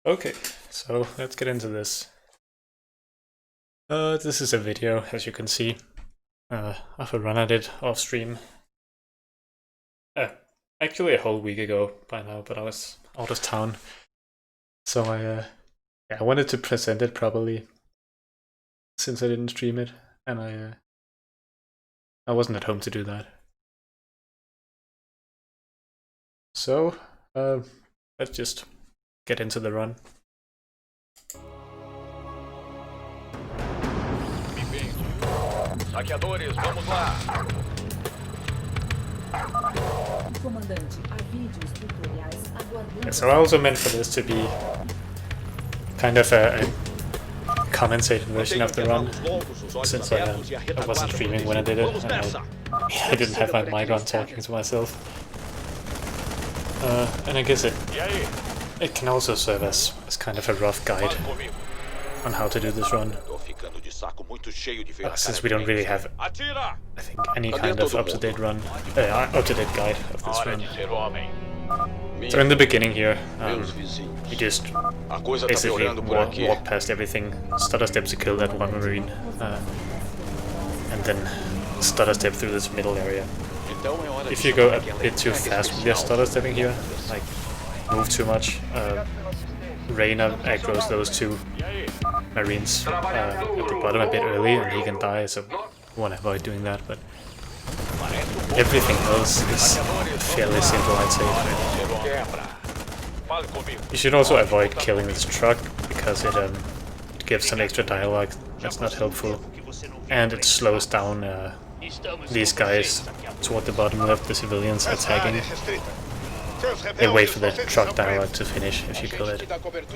Okay, so let's get into this. This is a video, as you can see, of a run I did off stream. Actually a whole week ago by now, but I was out of town. So I wanted to present it properly, since I didn't stream it, and I wasn't at home to do that. So, let's just get into the run. Saqueadores, vamos lá! Yeah, so I also meant for this to be kind of a commentated version of the run, since I wasn't streaming when I did it, and I didn't have my mic on talking to myself. And I guess it can also serve as kind of a rough guide on how to do this run. Since we don't really have, I think, any kind of up-to-date guide of this run. So in the beginning here, you just basically walk past everything, stutter step to kill that one marine, and then stutter step through this middle area. If you go a bit too fast with your stutter stepping here, like move too much, Reyna aggroes those two marines at the bottom a bit early and he can die, so you want to avoid doing that, but everything else is fairly simple, I'd say. You should also avoid killing this truck, because it gives some extra dialogue that's not helpful, and it slows down these guys toward the bottom left, the civilians attacking. They wait for the truck dialogue to finish if you kill it.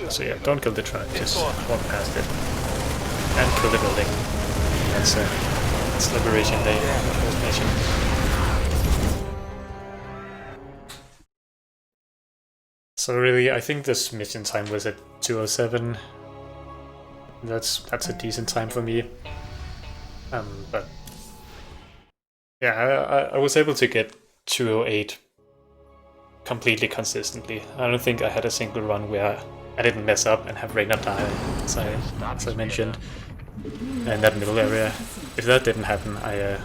So yeah, don't kill the truck, just walk past it. And kill the building. That's Liberation Day, first mission. So really, I think this mission time was at 2:07. That's a decent time for me. But yeah, I was able to get 2:08 completely consistently. I don't think I had a single run where I didn't mess up and have Reyna die, as I mentioned, in that middle area. If that didn't happen, I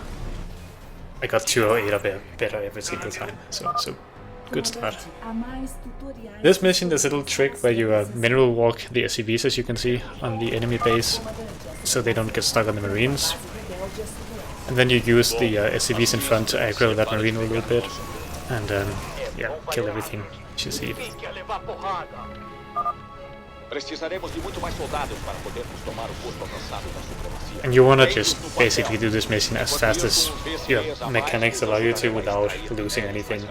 got 2:08 or better every single time. So good start. This mission, there's a little trick where you mineral walk the SCVs, as you can see, on the enemy base, so they don't get stuck on the marines. And then you use the SCVs in front to aggro that marine a little bit, and yeah, kill everything as you see. And you wanna just basically do this mission as fast as your mechanics allow you to without losing anything.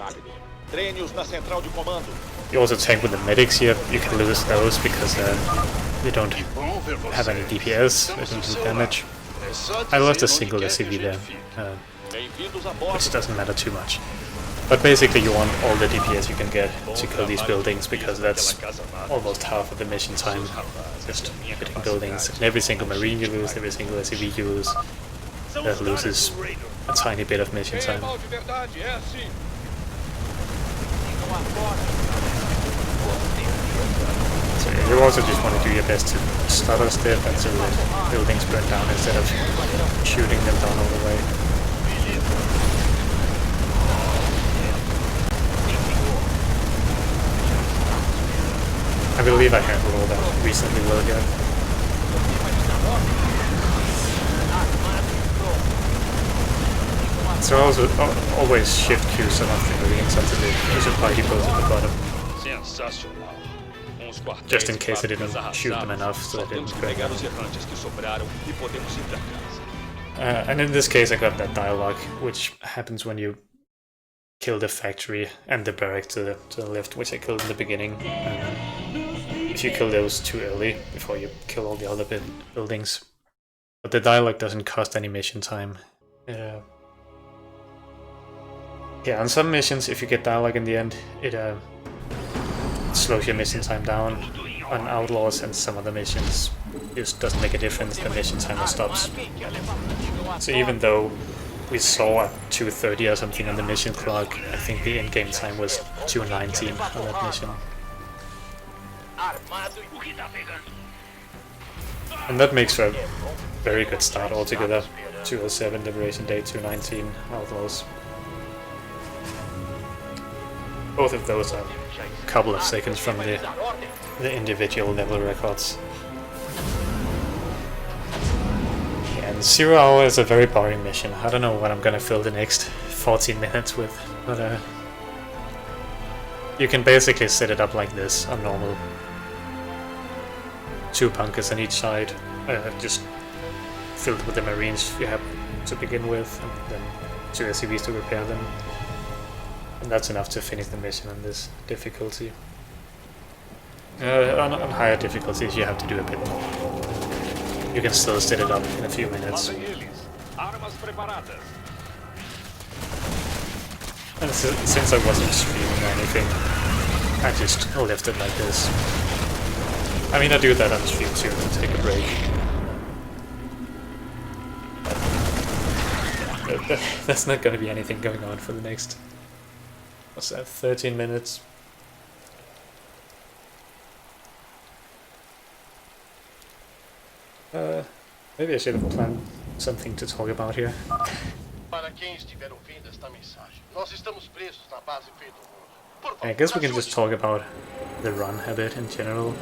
You also tank with the medics here. You can lose those because they don't have any DPS, they don't do damage. I lost a single SCV there, which doesn't matter too much. But basically you want all the DPS you can get to kill these buildings, because that's almost half of the mission time, just hitting buildings. And every single marine you lose, every single SCV you lose, that loses a tiny bit of mission time. So yeah, you also just want to do your best to stutter step until the buildings burn down instead of shooting them down all the way. I believe I handled all that recently well again. So I also always shift queue some of the marines until there's a party boat at the bottom. Just in case I didn't shoot them enough so they didn't burn down. And in this case I got that dialogue, which happens when you kill the factory and the barrack to the left, which I killed in the beginning. If you kill those too early, before you kill all the other buildings. But the dialogue doesn't cost any mission time. Yeah, on some missions, if you get dialogue in the end, it slows your mission time down. On Outlaws and some other missions, it just doesn't make a difference, the mission timer stops. So even though we saw at 2:30 or something on the mission clock, I think the in-game time was 2:19 on that mission. And that makes for a very good start altogether. 207, Liberation Day 219, all those. Both of those are a couple of seconds from the individual level records. And 0 Hour is a very boring mission. I don't know what I'm gonna fill the next 14 minutes with, but you can basically set it up like this on normal. 2 bunkers on each side, just filled with the Marines you have to begin with, and then 2 SCVs to repair them. And that's enough to finish the mission on this difficulty. On higher difficulties you have to do a bit more. You can still set it up in a few minutes. And since I wasn't streaming or anything, I just left it like this. I mean, I do that on stream too, to take a break. But there's not gonna be anything going on for the next, what's that, 13 minutes? Maybe I should have planned something to talk about here. I guess we can just talk about the run a bit in general.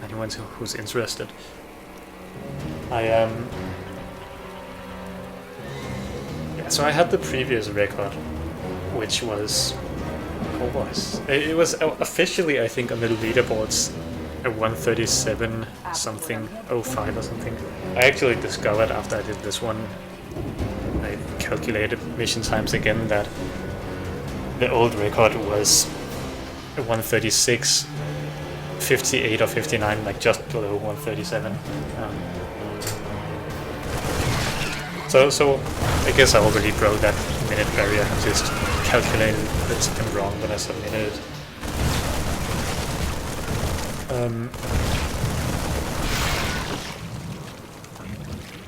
Anyone who's interested. Yeah, so I had the previous record, which was, it was officially, I think, on the leaderboards a 137 something 05 or something. I actually discovered after I did this one, I calculated mission times again, that the old record was a 136 58 or 59, like just below 137. So I guess I already broke that minute barrier and just calculated the time wrong when I submitted it.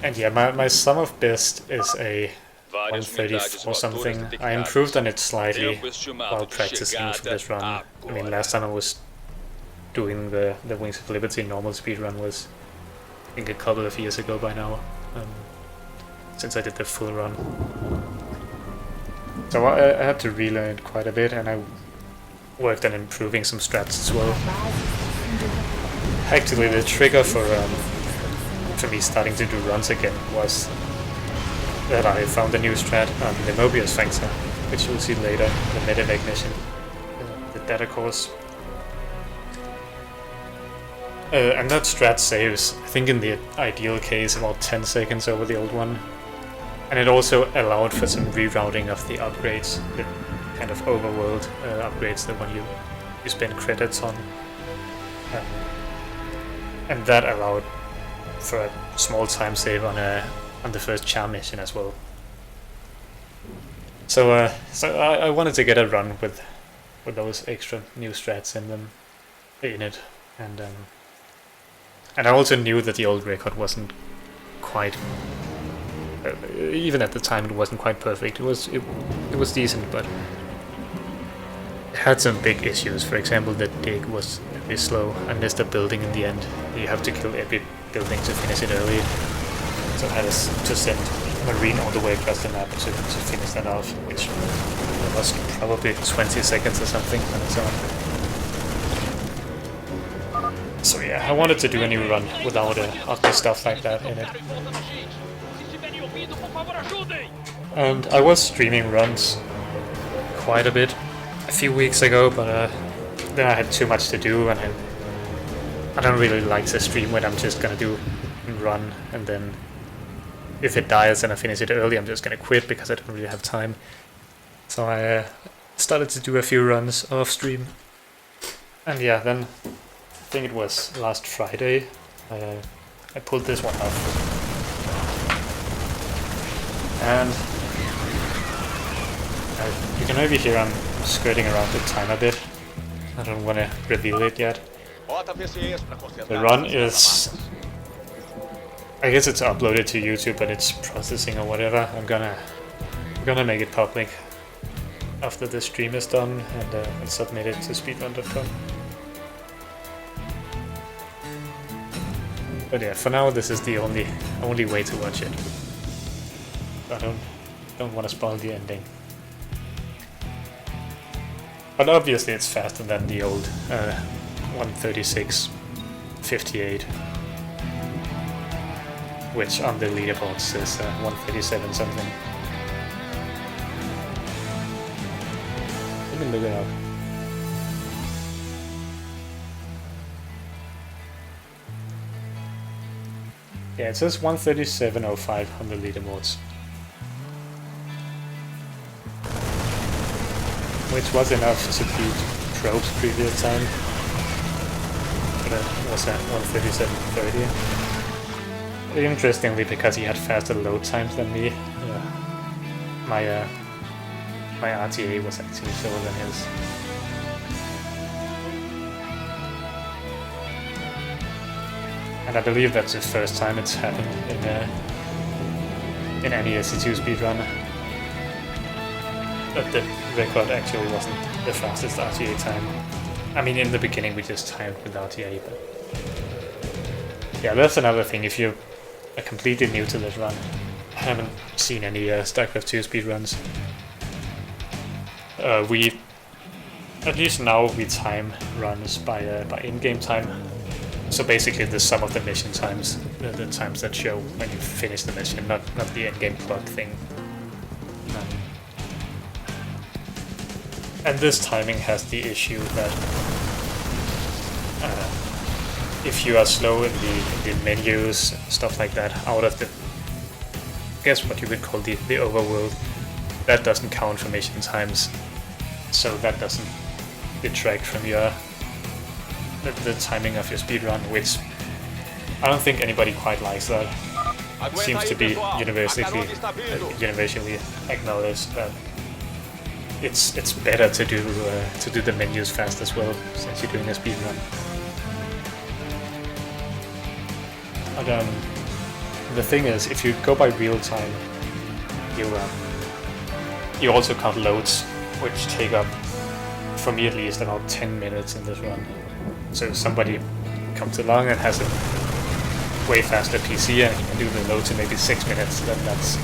And yeah, my sum of best is a 134 something. I improved on it slightly while practicing for this run. I mean, last time I was doing the Wings of Liberty normal speedrun was, I think, a couple of years ago by now, since I did the full run. So I had to relearn it quite a bit, and I worked on improving some strats as well. Actually, the trigger for me starting to do runs again was that I found a new strat on the Mobius Factor, which you'll see later, the medevac mission, the data course. And that strat saves, I think in the ideal case, about 10 seconds over the old one. And it also allowed for some rerouting of the upgrades, the kind of overworld upgrades, the one you spend credits on. And that allowed for a small time save on the first charm mission as well. So I wanted to get a run with those extra new strats in it, and I also knew that the old record wasn't quite, even at the time, it wasn't quite perfect. It was decent, but it had some big issues. For example, the dig was a bit slow. I missed a building in the end. You have to kill every building to finish it early. So I had to send a Marine all the way across the map to finish that off, which was probably 20 seconds or something on its own. So yeah, I wanted to do a new run without ugly stuff like that in it. And I was streaming runs quite a bit a few weeks ago, but then I had too much to do, and I don't really like to stream when I'm just gonna do a run, and then if it dies and I finish it early, I'm just gonna quit because I don't really have time. So I started to do a few runs off stream, and yeah, then I think it was last Friday I pulled this one off, and you can maybe hear I'm skirting around the time a bit. I don't want to reveal it yet. The run is, I guess it's uploaded to YouTube, but it's processing or whatever. I'm gonna make it public after the stream is done and submit it to speedrun.com. But yeah, for now this is the only way to watch it. I don't want to spoil the ending. But obviously it's faster than the old 136.58, which on the leaderboard says 137 something. Let me look it up. Yeah, it says 137.05 on the leaderboards. Which was enough to beat Trope's previous time. But it was at 137.30. Interestingly, because he had faster load times than me, my RTA was actually slower than his. And I believe that's the first time it's happened in any SC2 speedrun. That the record actually wasn't the fastest RTA time. I mean, in the beginning we just timed with RTA, but yeah, that's another thing. If you're completely new to this run, I haven't seen any Starcraft 2 speedruns. We, at least now, we time runs by in-game time. So basically the sum of the mission times, the times that show when you finish the mission, not the in-game clock thing. And this timing has the issue that if you are slow in the menus, stuff like that, out of the, I guess what you would call the overworld, that doesn't count for mission times. So that doesn't detract from your the timing of your speedrun, which I don't think anybody quite likes that. It seems to be universally acknowledged that it's better to do the menus fast as well, since you're doing a speedrun. But the thing is, if you go by real time, you also count loads, which take up, for me at least, about 10 minutes in this run. So if somebody comes along and has a way faster PC and he can do the loads in maybe 6 minutes, then that's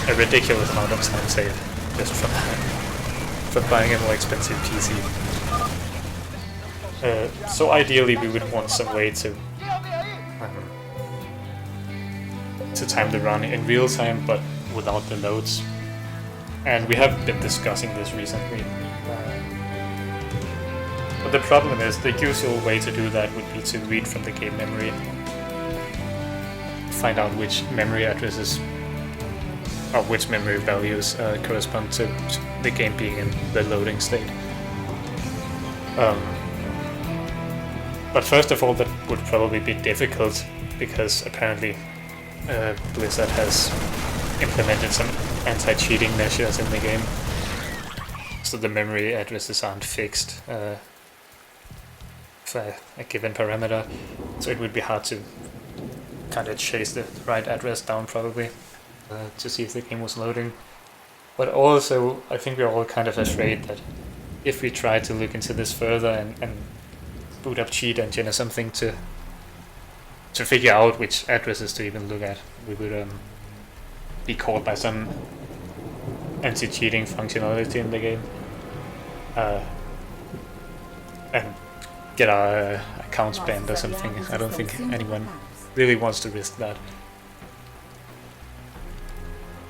a ridiculous amount of time saved just from buying a more expensive PC. So ideally we would want some way to time the run in real time, but without the loads. And we have been discussing this recently. But the problem is, the usual way to do that would be to read from the game memory, find out which memory addresses or which memory values correspond to the game being in the loading state. But first of all, that would probably be difficult, because apparently Blizzard has implemented some anti-cheating measures in the game, so the memory addresses aren't fixed for a given parameter, so it would be hard to kind of chase the right address down probably to see if the game was loading. But also, I think we're all kind of afraid that if we try to look into this further and boot up cheat engine or something to figure out which addresses to even look at, we would be caught by some anti-cheating functionality in the game and get our accounts banned or something. I don't think anyone really wants to risk that.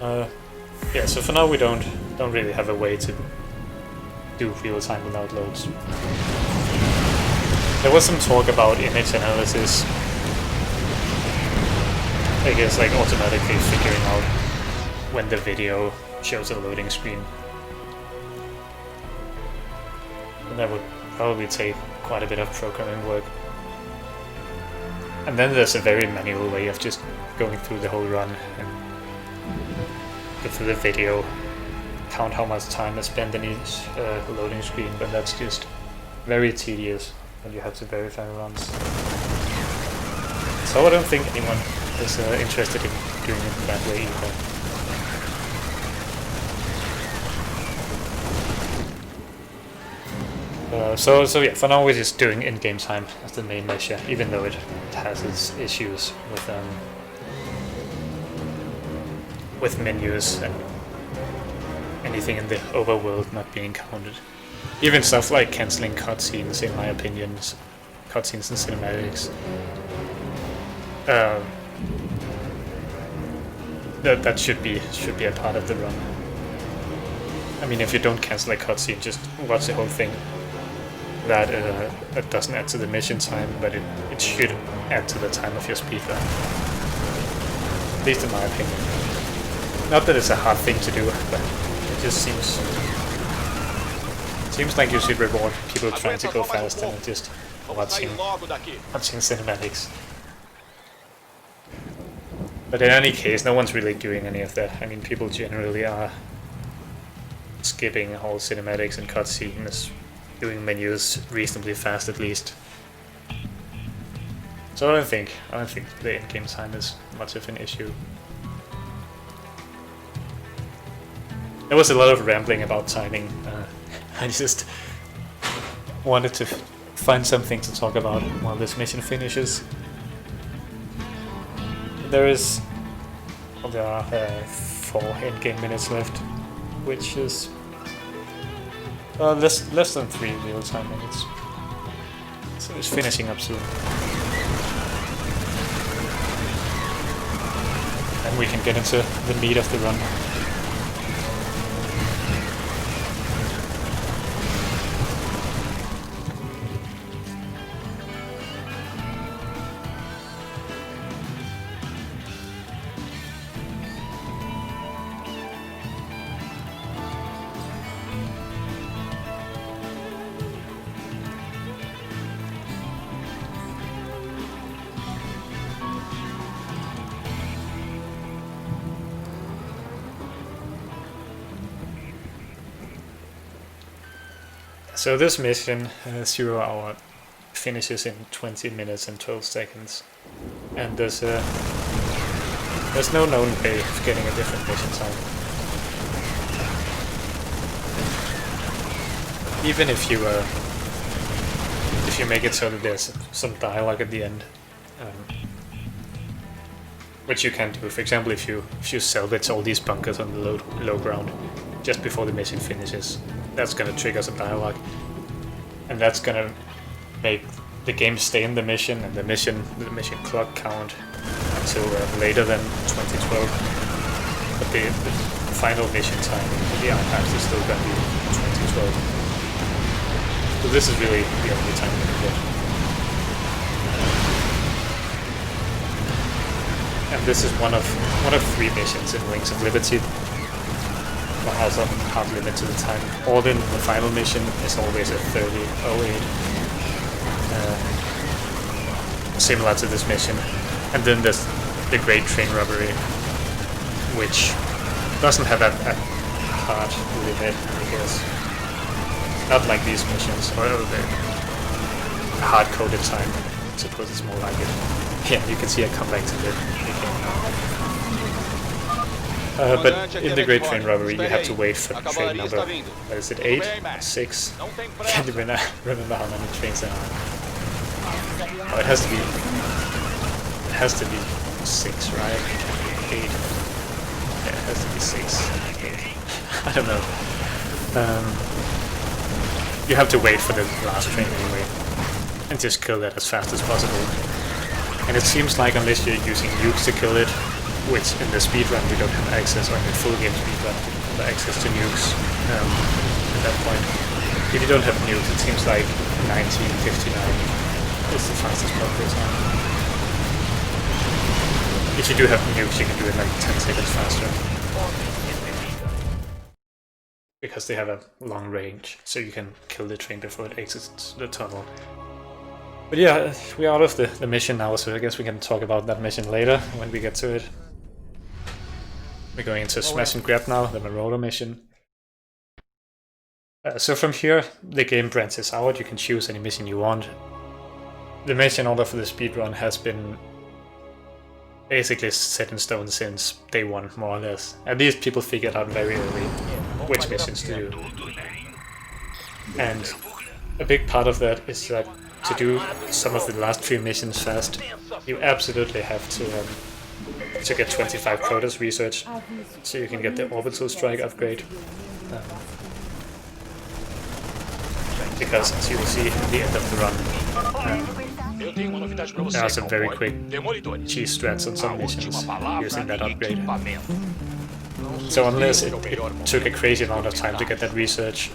Yeah, so for now we don't really have a way to do real time without loads. There was some talk about image analysis, I guess, like automatically figuring out when the video shows a loading screen. And that would probably take quite a bit of programming work. And then there's a very manual way of just going through the whole run and go through the video, count how much time is spent in each loading screen, but that's just very tedious when you have to verify runs. So I don't think anyone is interested in doing it that way either. So yeah, for now we're just doing in-game time as the main measure, even though it has its issues with menus and anything in the overworld not being counted. Even stuff like cancelling cutscenes, in my opinion, cutscenes and cinematics. That should be a part of the run. I mean, if you don't cancel a cutscene, just watch the whole thing. That doesn't add to the mission time, but it should add to the time of your speedrun. At least in my opinion. Not that it's a hard thing to do, but it just seems like you should reward people trying to go fast and just watching cinematics. But in any case, no one's really doing any of that. I mean, people generally are skipping all cinematics and cutscenes, doing menus reasonably fast at least. So I don't think the in-game time is much of an issue. There was a lot of rambling about timing. I just wanted to find something to talk about while this mission finishes. There are 4 in-game minutes left, which is less than 3 real-time minutes. So it's finishing up soon. And we can get into the meat of the run. So this mission, 0 hour, finishes in 20 minutes and 12 seconds. And there's no known way of getting a different mission time. Even if you make it so that there's some dialogue at the end, which you can do. For example, if you salvage all these bunkers on the low ground just before the mission finishes, that's gonna trigger some dialogue, and that's gonna make the game stay in the mission and the mission clock count until later than 2012. But the final mission time in the archives is still gonna be 2012. So this is really the only time we can get. And this is one of 3 missions in Wings of Liberty. Has a hard limit to the time. All in the final mission is always at 30:08. Similar to this mission. And then there's the Great Train Robbery, which doesn't have a hard limit, I guess. Not like these missions, or the hard-coded time. I suppose it's more like it. Yeah, you can see I come back to the game now. But in the Great Train Robbery, you have to wait for the train number. What is it, 8? 6? I can't even remember how many trains there are. Oh, it has to be 6, right? 8. Yeah, it has to be 6, I think. I don't know. You have to wait for the last train anyway, and just kill that as fast as possible. And it seems like unless you're using nukes to kill it, which in the speedrun we don't have access, or in the full game speedrun we don't have access to nukes at that point. If you don't have nukes, it seems like 1959 is the fastest possible time. If you do have nukes, you can do it like 10 seconds faster. Because they have a long range, so you can kill the train before it exits the tunnel. But yeah, we're out of the mission now, so I guess we can talk about that mission later when we get to it. We're going into Smash and Grab now, the Marauder mission. So from here, the game branches out. You can choose any mission you want. The mission order for the speedrun has been basically set in stone since day 1, more or less. At least people figured out very early which missions to do. And a big part of that is that to do some of the last 3 missions fast, you absolutely have to get 25 Protoss research, so you can get the orbital strike upgrade. Because as you will see at the end of the run, there are some very quick cheese strats on some missions using that upgrade. So unless it took a crazy amount of time to get that research,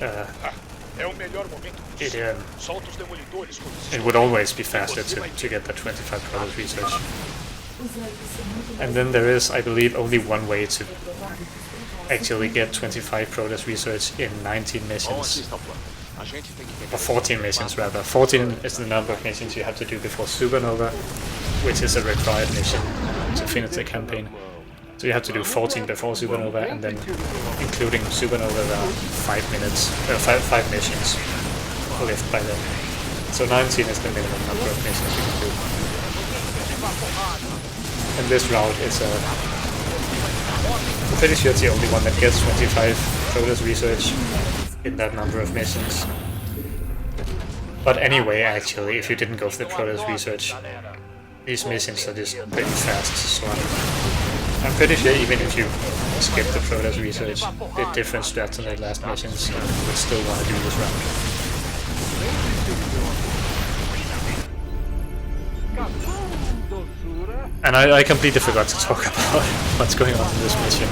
it would always be faster to get that 25 Protoss research. And then there is, I believe, only one way to actually get 25 Protoss research in 19 missions. Or 14 missions rather. 14 is the number of missions you have to do before Supernova, which is a required mission to finish the campaign. So you have to do 14 before Supernova, and then including Supernova there are 5 missions left by then. So 19 is the minimum number of missions you can do. And this route is I'm pretty sure it's the only one that gets 25 Protoss research in that number of missions. But anyway, actually, if you didn't go for the Protoss research, these missions are just pretty fast, so I'm pretty sure even if you skip the Protoss research, did different strats in the last missions, you would still want to do this round. And I completely forgot to talk about what's going on in this mission.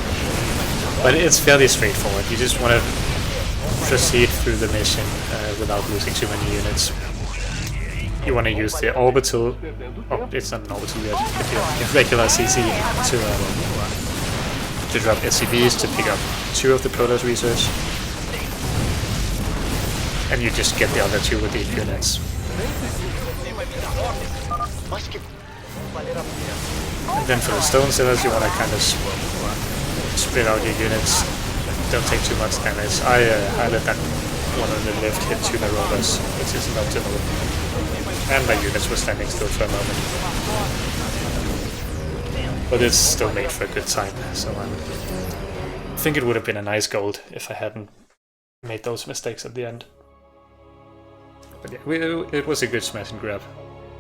But it's fairly straightforward. You just want to proceed through the mission without losing too many units. You want to use the orbital, oh, it's not an orbital yet, but your regular CC to drop SCVs to pick up 2 of the Protoss research. And you just get the other 2 with the units. And then for the stone sellers, you want to kind of spread out your units. Don't take too much damage. I let that one on the left hit 2 marauders, which isn't optimal. And my units were standing still for a moment. But it's still made for a good time, so I think it would have been a nice gold if I hadn't made those mistakes at the end. But yeah, it was a good smash and grab.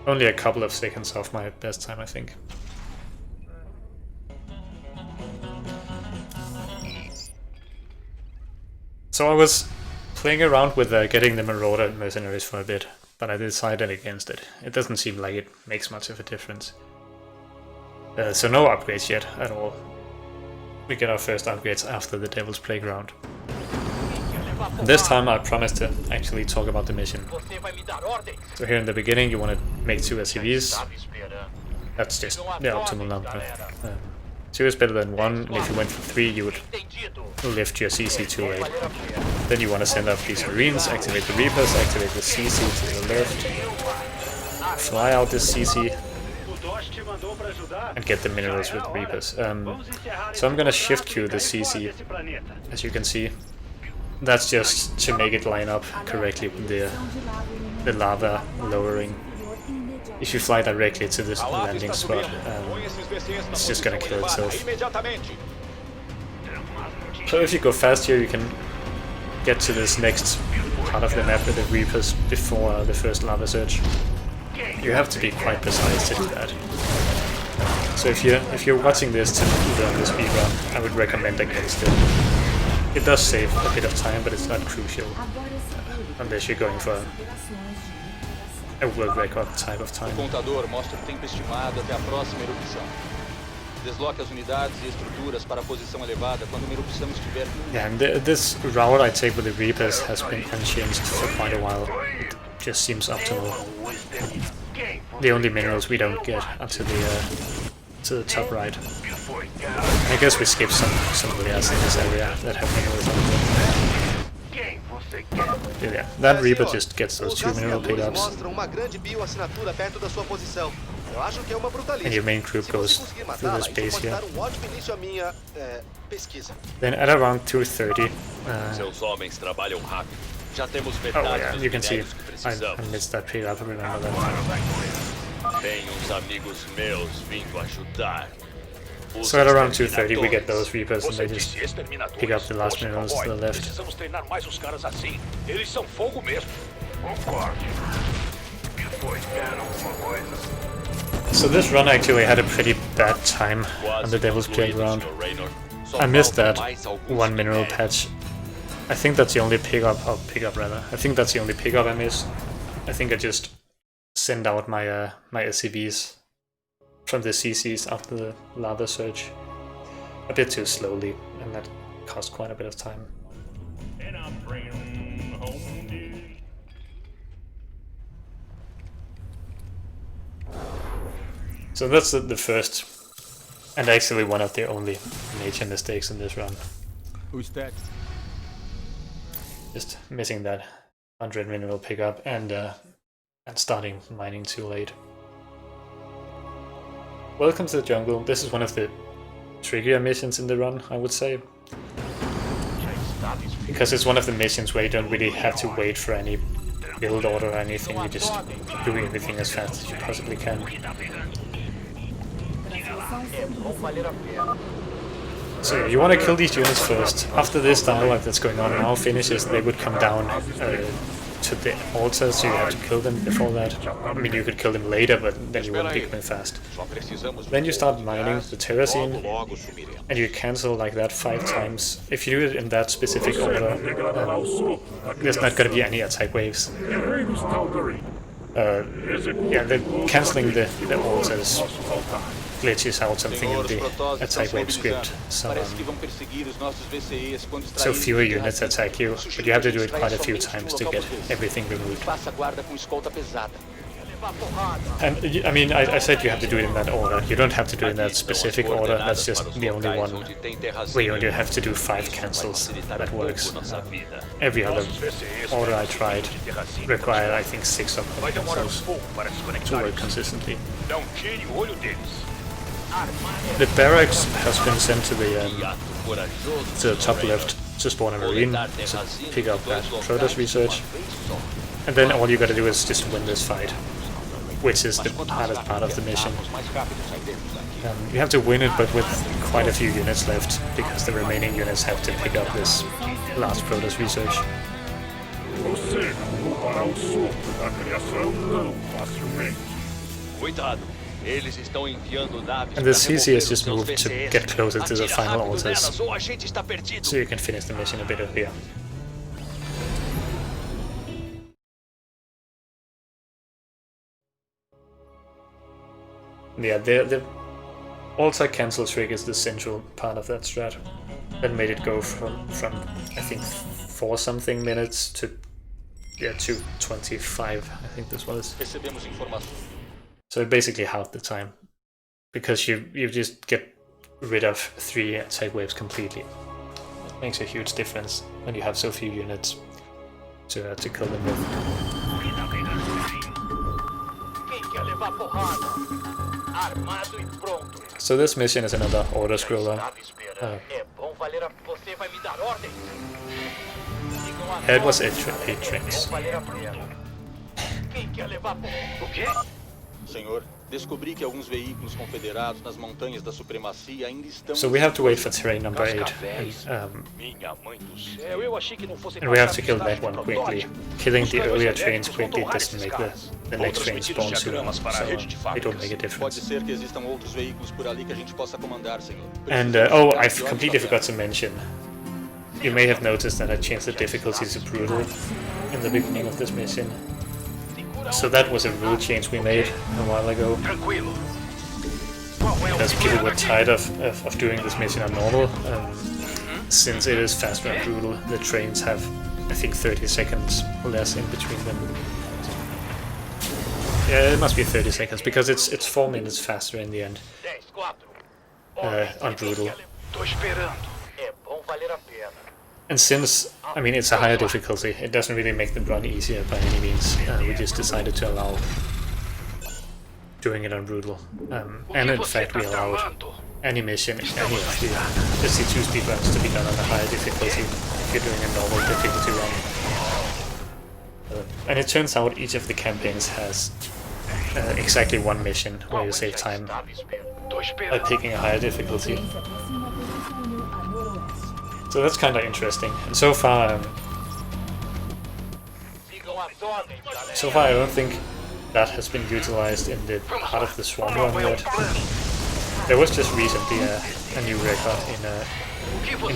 Only a couple of seconds off my best time, I think. So I was playing around with getting the Marauder mercenaries for a bit, but I decided against it. It doesn't seem like it makes much of a difference. So no upgrades yet at all. We get our first upgrades after the Devil's Playground. And this time I promised to actually talk about the mission. So here in the beginning you want to make 2 SCVs. That's just the optimal number. 2 is better than 1, and if you went for 3 you would lift your CC to 8. Then you want to send up these Marines, activate the Reapers, activate the CC to the left, fly out this CC, and get the minerals with the Reapers. So I'm gonna shift queue the CC, as you can see. That's just to make it line up correctly with the lava lowering. If you fly directly to this landing spot, it's just gonna kill itself. So if you go fast here, you can get to this next part of the map with the Reapers before the first lava surge. You have to be quite precise to do that. So if you're watching this to learn the speedrun, I would recommend against it. It does save a bit of time, but it's not crucial, unless you're going for a world record type of time. Yeah, and this route I take with the Reapers has been unchanged for quite a while. It just seems optimal. The only minerals we don't get until to the top right. I guess we skip some layers in this area that have minerals on them. Yeah, that Reaper just gets those 2 mineral pickups. And your main group goes through this base here. Then at around 2:30, oh yeah, you can see I missed that pickup, remember that. So at around 2:30 we get those Reapers and they just pick up the last minerals to the left. So this run actually had a pretty bad time on the Devil's Playground. I missed that one mineral patch. I think that's the only pickup, I think that's the only pickup I missed. I think I just sent out my my SCVs from the CCs after the lava surge a bit too slowly, and that cost quite a bit of time. And I'm bringing home, dude. So that's the first, and actually one of the only major mistakes in this run. Who's that? Just missing that 100 mineral pickup and starting mining too late. Welcome to the jungle. This is one of the trickier missions in the run, I would say. Because it's one of the missions where you don't really have to wait for any build order or anything, you just do everything as fast as you possibly can. So you want to kill these units first. After this dialogue that's going on now finishes, they would come down to the altar, so you have to kill them before that. I mean, you could kill them later, but then you wouldn't be coming fast. Then you start mining the terracine, and you cancel like that 5 times. If you do it in that specific order, there's not going to be any attack waves. Yeah, cancelling the altars glitches out something in the attack wave script, so fewer units attack you, but you have to do it quite a few times to get everything removed. And I mean, I said you have to do it in that order. You don't have to do it in that specific order, that's just the only one where you only have to do 5 cancels that works. Every other order I tried required, I think, 6 of them cancels to work consistently. The barracks has been sent to the top left to spawn a marine to pick up that Protoss research, and then all you gotta do is just win this fight, which is the hardest part of the mission. You have to win it, but with quite a few units left, because the remaining units have to pick up this last Protoss research. And the CC has just moved to get closer to the final altars, so you can finish the mission a bit earlier. Yeah, the altar cancel trick is the central part of that strat. That made it go from I think 4 something minutes to 25, I think this was. So it basically halved the time, because you just get rid of 3 attack waves completely. It makes a huge difference when you have so few units to kill them with. So this mission is another order scroller. It was 8 trains. So we have to wait for terrain number 8, and we have to kill that one quickly. Killing the earlier trains quickly doesn't make the next train spawn soon, so it will make a difference. And oh, I completely forgot to mention, you may have noticed that I changed the difficulty to brutal in the beginning of this mission. So that was a rule change we made a while ago. Because people were tired of doing this mission on normal. Since it is faster and brutal, the trains have, I think, 30 seconds less in between them. Yeah, it must be 30 seconds, because it's 4 minutes faster in the end on brutal. And since, I mean, it's a higher difficulty, it doesn't really make the run easier by any means. We just decided to allow doing it on brutal. And in fact, we allowed any mission, any of the SC2 speedruns to be done on a higher difficulty if you're doing a normal difficulty run. And it turns out each of the campaigns has exactly 1 mission where you save time by picking a higher difficulty. So that's kind of interesting. And so far, So far I don't think that has been utilized in the part of the Swarm run yet. There was just recently a new record in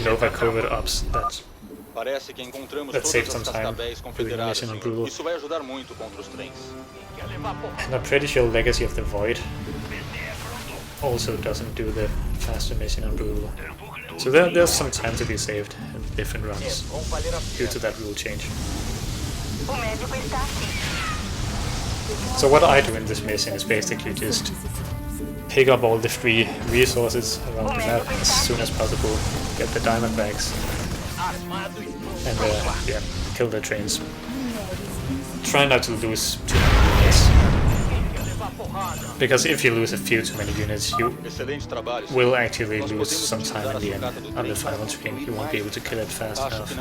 Nova Covert Ops that saved some time doing the mission on Brutal. And I'm pretty sure Legacy of the Void also doesn't do the faster mission on Brutal. So there's some time to be saved in different runs due to that rule change. So what I do in this mission is basically just pick up all the free resources around the map as soon as possible, get the diamond bags, and yeah, kill the trains. Try not to lose too many units, because if you lose a few too many units, you will actually lose some time in the end on the final train. You won't be able to kill it fast enough.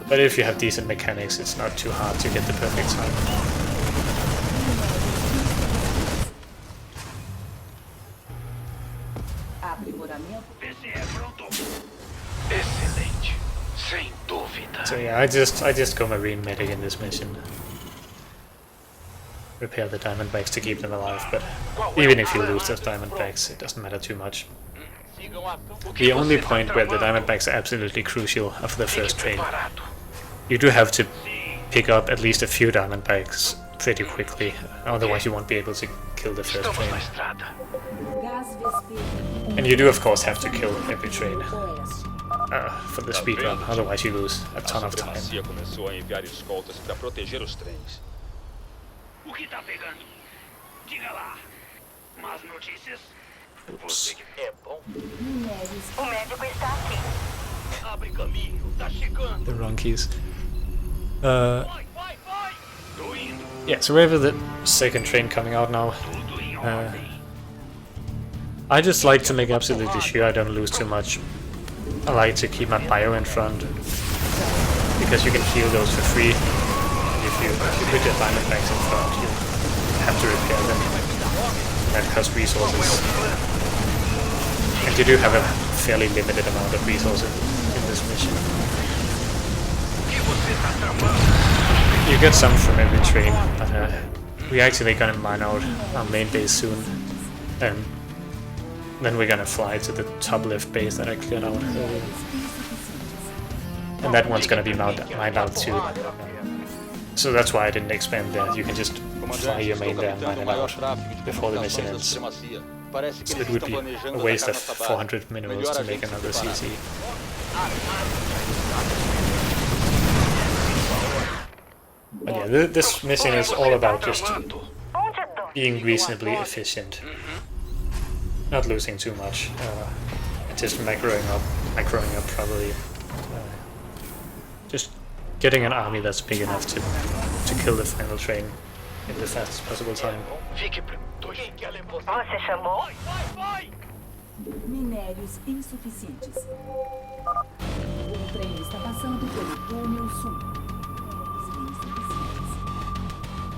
But if you have decent mechanics, it's not too hard to get the perfect time. So yeah, I just go Marine medic in this mission. Repair the diamond bags to keep them alive, but even if you lose those diamond bags, it doesn't matter too much. The only point where the diamond bags are absolutely crucial are for the first train. You do have to pick up at least a few diamond bags pretty quickly, otherwise you won't be able to kill the first train. And you do of course have to kill every train for the speedrun, otherwise you lose a ton of time. Oops. The wrong keys. Yeah, so we have the second train coming out now. I just like to make absolutely sure I don't lose too much. I like to keep my bio in front, because you can heal those for free. And if you put your diamond bags in front, you have to repair them. That costs resources. And you do have a fairly limited amount of resources in this mission. You get some from every train, but we're actually gonna mine out our main base soon. And then we're gonna fly to the top left base that I cleared out earlier. And that one's gonna be mined out too. So that's why I didn't expand there. You can just fly your main there and mine it out before the mission ends. So it would be a waste of 400 minerals to make another CC. But yeah, this mission is all about just being reasonably efficient. Not losing too much, just macroing up probably. Just getting an army that's big enough to kill the final train in the fastest possible time. Minérios insuficientes. O trem está passando pelo túnel sul.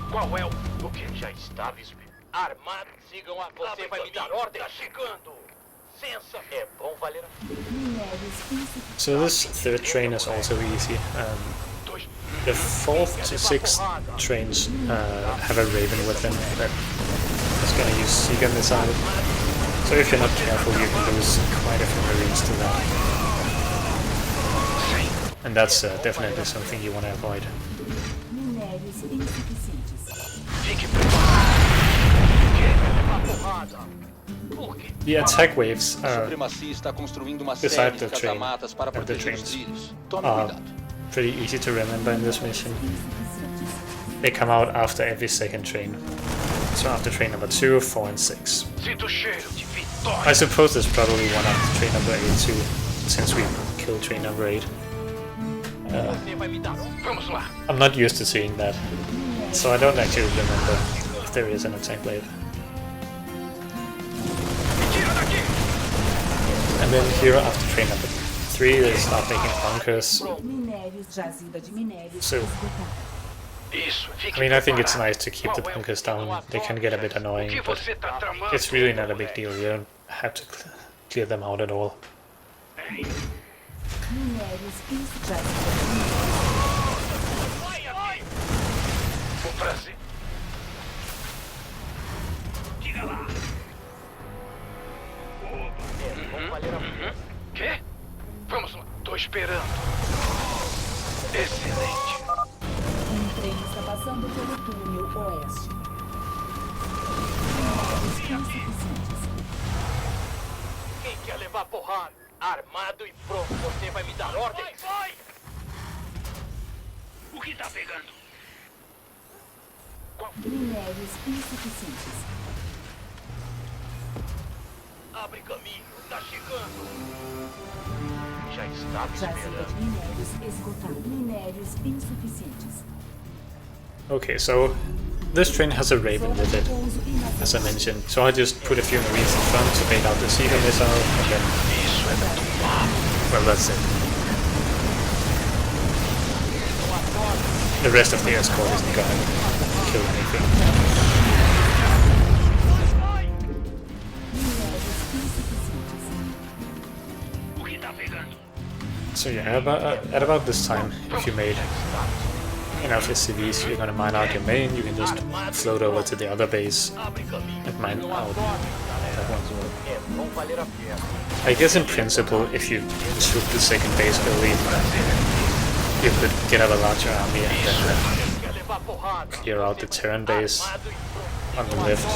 Qual é o que já está armado? Sigam a você vai me dar ordem. Tá chegando. Sensa é bom, Valera. So this third train is also easy. The 4th to 6th trains have a Raven with them that is going to use Seeker missile. So if you're not careful, you can lose quite a few Marines to that. And that's definitely something you want to avoid. The attack waves beside the train and the trains are pretty easy to remember in this mission. They come out after every second train. So after train number 2, 4 and 6. I suppose there's probably one after train number 8 too, since we killed train number 8. I'm not used to seeing that, so I don't actually remember if there is an attack wave. And then here after train number 3 they start making bunkers. So I mean, I think it's nice to keep the bunkers down. They can get a bit annoying, but it's really not a big deal. You don't have to clear them out at all. Minérios insuficientes. O prazer. Diga lá. Vamos valer a pena. Quê? Vamos lá. Tô esperando. Excelente. Um trem está passando pelo túnel oeste. Minérios insuficientes. Quem quer levar porrada? Armado e pronto. Você vai me dar ordem? Vai! O que tá pegando? Minérios insuficientes. Abre caminho. Tá chegando. Já estava Jazida esperando. de minérios esgotado. Minérios insuficientes. Okay, so this train has a Raven with it, as I mentioned. So I just put a few Marines in front to bait out the Seeker missile, and then, well, that's it. The rest of the escort isn't gonna kill anything. O que tá pegando? So yeah, at about this time, if you made enough SCVs, you're gonna mine out your main, you can just float over to the other base and mine out that one as well. Vão valer a pena. I guess in principle, if you shoot the second base early, you could get up a larger army and then Quer levar porrada? clear out the Terran base Armado e pronto. on the left,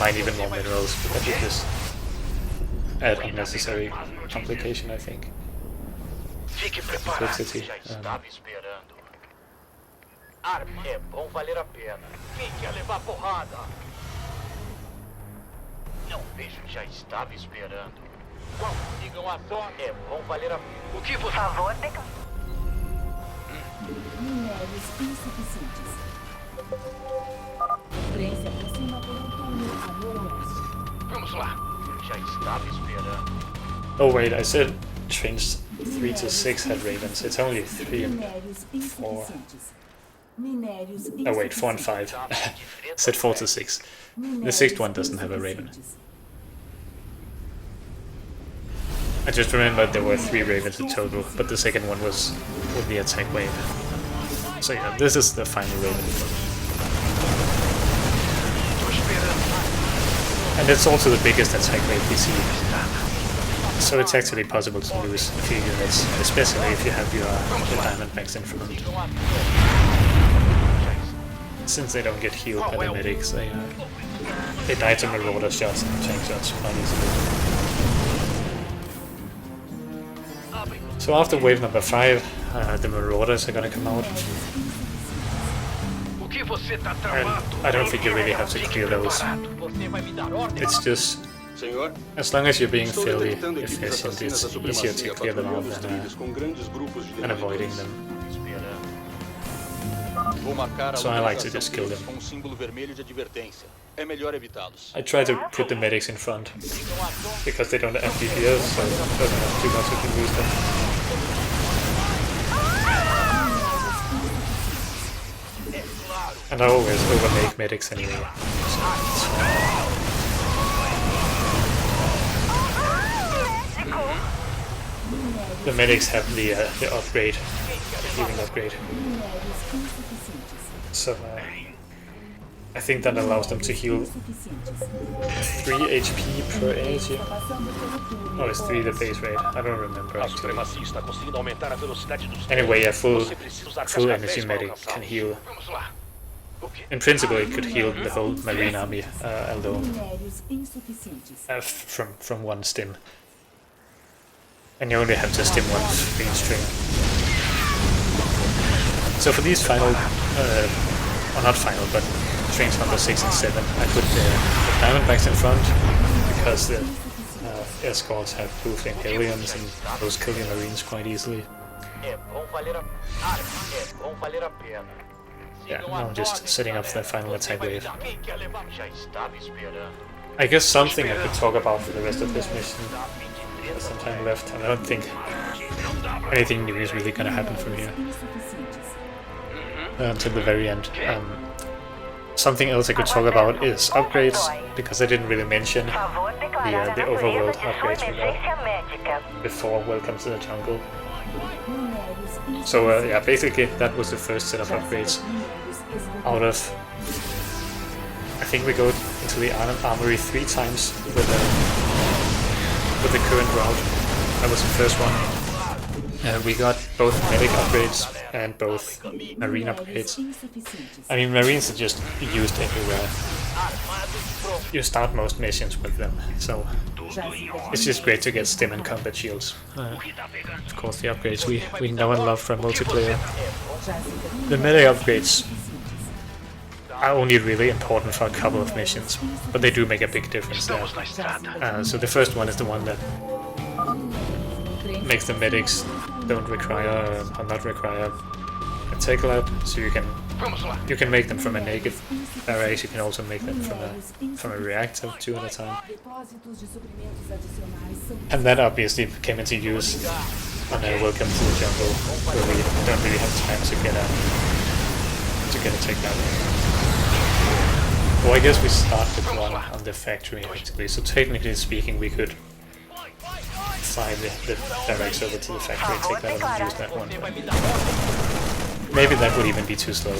mine even more minerals, but that would just add unnecessary complication, I think. Fique preparado. Complexity. Já estava esperando. É bom valer a pena. Quem quer levar porrada? Não vejo, já estava esperando. Qual? Digam a sorte. É bom valer a pena. O que você... Minérios insuficientes. O trem se aproxima por um túnel a noroeste. Vamos lá. Já estava esperando. Oh wait, I said trains 3 to 6 had Ravens, it's only 3 and... Minérios insuficientes. Minérios Oh wait, 4 and 5. I said 4 to 6. The sixth one doesn't have a Raven. I just remembered there were 3 Ravens in total, but the second one was with the attack wave. So yeah, this is the final Raven. And it's also the biggest attack wave we see. So it's actually possible to lose a few units, especially if you have your Diamondbacks in front. Since they don't get healed by the medics, they die to Marauder shots and tank shots quite easily. So after wave number 5, the Marauders are gonna come out. O que você tá And tramando? I don't think you really have to clear those. Você vai me dar ordem? It's just, Senhor, as long as you're being estou fairly detectando equipes efficient, assassinas it's da easier to supremacia clear them out patrulhando os trilhos com grandes grupos de than avoiding demolidores. them. Vou marcar a So I like to localização just kill deles them. com um símbolo vermelho de advertência. É melhor evitá-los. I try to put the medics in front, because they don't have DPS, so it doesn't have too much if you lose them. And I always overmake medics anyway. The medics have the upgrade, healing upgrade. Minérios insuficientes. So I think that allows them to heal 3 HP per energy. Está passando pelo túnel Oh, it's 3 the oeste. base rate. I don't remember A actually. supremacia está conseguindo aumentar a velocidade dos Anyway, a full Você precisa usar energy cascavéis para medic alcançá-los. can heal. Vamos lá. O quê? In principle, it could heal the whole marine army alone Minérios insuficientes. from one stim. And you only have to stim one green string. So for these final, or not final, but trains number 6 and 7, I put the Diamondbacks in front because the escorts have boofing aliens and those kill your marines quite easily. É bom valer a pena. Yeah, now I'm just setting up the final attack wave. Quem quer levar? Já estava esperando. I guess something I could talk about for the rest of this mission. There's some time left, and I don't think anything new is really gonna happen from here Insuficientes. until the very end. Something else I could talk about is upgrades, because I didn't really mention the overworld upgrades we got before Welcome to the Jungle. So yeah, basically that was the first set of upgrades out of... I think we go into the armory 3 times with the current route. That was the first one. We got both medic upgrades and both marine upgrades. I mean, marines are just used everywhere. You start most missions with them, so it's just great to get stim and combat shields. Of course, the upgrades we know and love from multiplayer. The melee upgrades are only really important for a couple of missions, but they do make a big difference there. So the first one is the one that makes the medics don't require or not require a tech lab, so you can make them from a naked barracks. You can also make them from a reactor 2 at a time. And that obviously came into use on Welcome to the Jungle, where we don't really have time to get a tech lab. Well, I guess we started one on the factory actually, so technically speaking we could fly the barracks over to the factory, take that and use that one. Maybe that would even be too slow.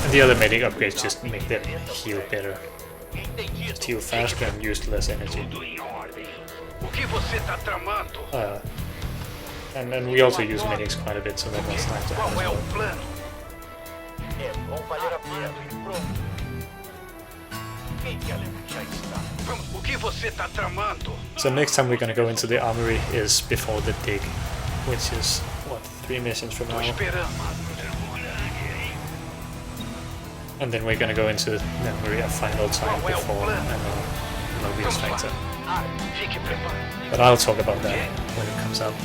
And the other medic upgrades just make them heal better. Just heal faster and use less energy. And then we also use medics quite a bit, so that was nice to have as well. So next time we're gonna go into the armory is before the dig, which is, what, 3 missions from now? And then we're gonna go into the armory a final time before Mobius Factor. But I'll talk about that when it comes out.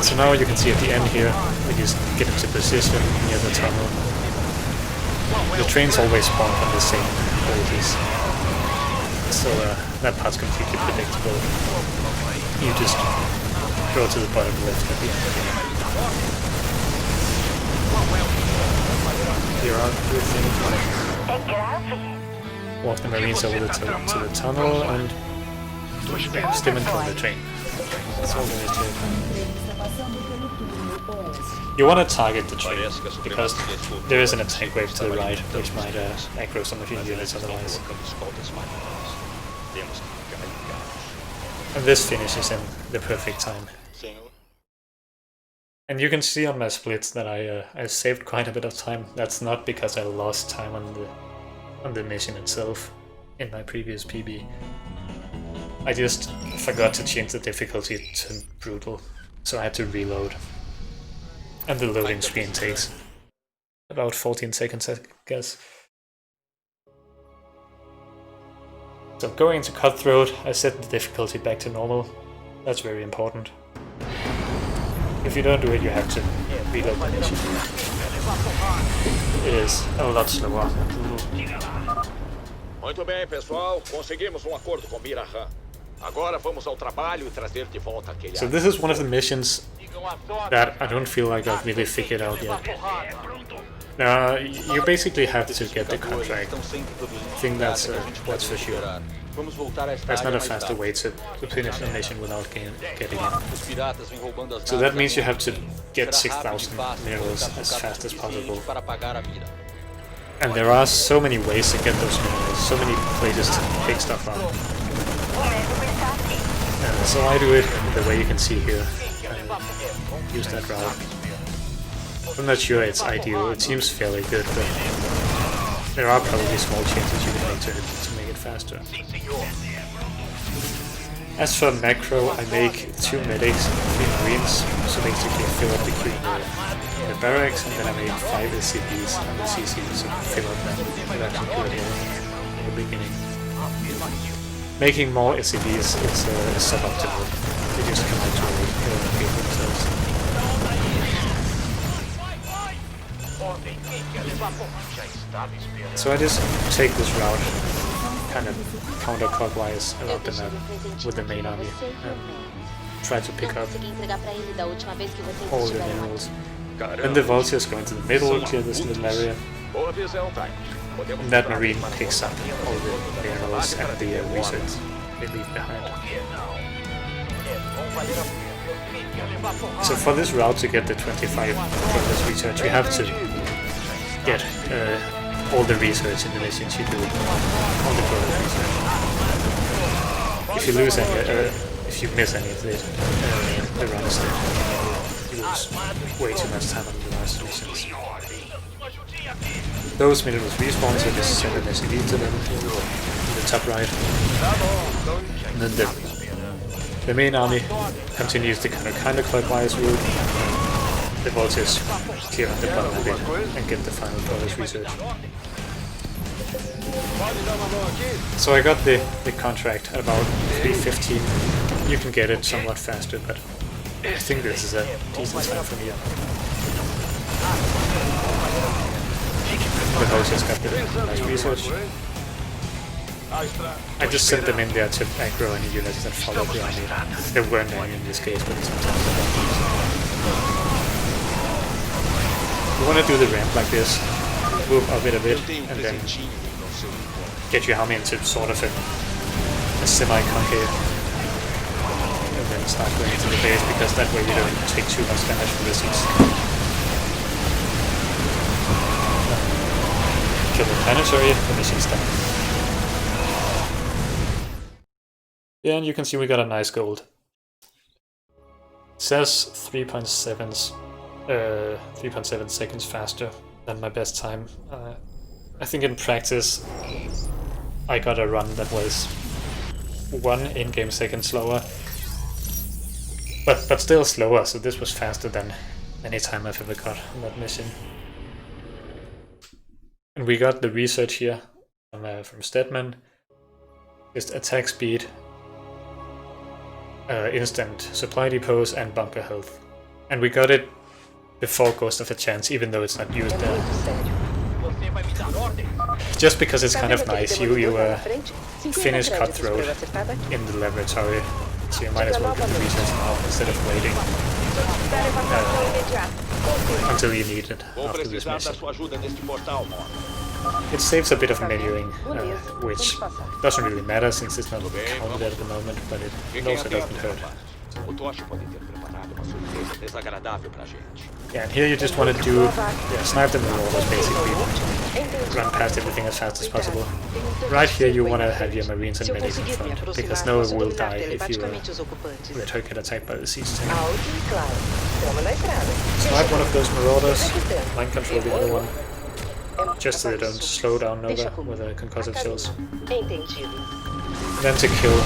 So now you can see at the end here, we just get into position near the tunnel. The trains always spawn from the same places, so that part's completely predictable. You just go to the bottom left at the end again. Here are good things. Walk the marines over to the tunnel and stim and from the train. That's all there is to it. You want to target the train, because there is an attack wave to the right, which might aggro some of your units otherwise. And this finishes in the perfect time. And you can see on my splits that I saved quite a bit of time. That's not because I lost time on the mission itself in my previous PB. I just forgot to change the difficulty to brutal, so I had to reload. And the loading screen takes about 14 seconds, I guess. So going into Cutthroat, I set the difficulty back to normal. That's very important. If you don't do it, you have to reload the mission. It is a lot slower. Muito bem, pessoal. Conseguimos acordo com Mirahan. Agora vamos ao trabalho e trazer de volta aquele. So this is one of the missions that I don't feel like I've really figured out yet. You basically have to get the contract. I think that's for sure. There's not a faster way to finish a mission without getting it. So that means you have to get 6,000 minerals as fast as possible. And there are so many ways to get those minerals, so many places to pick stuff up. So I do it the way you can see here. Use that route. I'm not sure it's ideal, it seems fairly good, but there are probably small changes you can make to make it faster. As for macro, I make 2 medics and 3 marines, so basically I fill up the queue in the barracks, and then I make 5 SCVs and the CCs, so fill up that production queue in the beginning. Making more SCVs is suboptimal. They just come out to kill themselves. So I just take this route kind of counterclockwise around the map with the main army and try to pick up all the minerals. And the vultures go into the middle, clear this little area. And that marine picks up all the minerals and the research they leave behind. So for this route to get the 25 progress research, you have to get all the research in the missions you do, all the progress research. If you lose any, if you miss any of it, the run is dead. You lose way too much time on the last missions. Those minerals respawn, so just send an SCV to them in the top right. And then the main army continues the kind of clockwise route. The voltage clear on the bottom a bit and get the final progress research. So I got the contract at about 3:15. You can get it somewhat faster, but I think this is a decent time for me. The voltage got the nice research. I just sent them in there to aggro any units that followed the army. There weren't any in this case, but sometimes there are. You want to do the ramp like this, move up it a bit, and then get your army into sort of a semi-concave, and then start going into the base, because that way you don't take too much damage from the seas. Kill the planetary, the mission's done. Yeah, and you can see we got a nice gold. It says 3.7 seconds faster than my best time. I think in practice I got a run that was 1 in-game second slower, but still slower, so this was faster than any time I've ever got on that mission. And we got the research here from Stedman. Just attack speed, instant supply depots, and bunker health. And we got it before Ghost of a Chance, even though it's not used there. Just because it's kind of nice, you finish Cutthroat in the laboratory, so you might as well get the research now instead of waiting until you need it after this mission. It saves a bit of menuing, which doesn't really matter since it's not counted at the moment, but it also doesn't hurt. Yeah, and here you just want to do snipe the marauders basically, run past everything as fast as possible. Right here you want to have your marines and medics in front, because no one will die if you let her get attacked by the siege tank. Snipe one of those marauders, mind control the other one, just so they don't slow down Nova with the concussive shells. Then to kill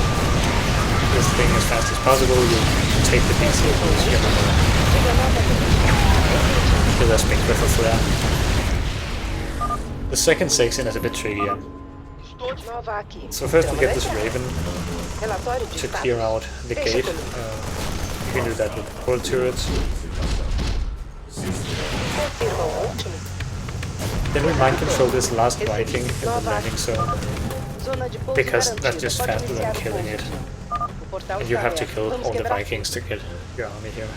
this thing as fast as possible, you take the big vehicles, kill that spin with a flare. The second section is a bit trickier. So first we get this Raven to clear out the gate. You can do that with world turrets. Then we mind control this last Viking in the landing zone, because that's just faster than killing it. And you have to kill all the Vikings to get your army here.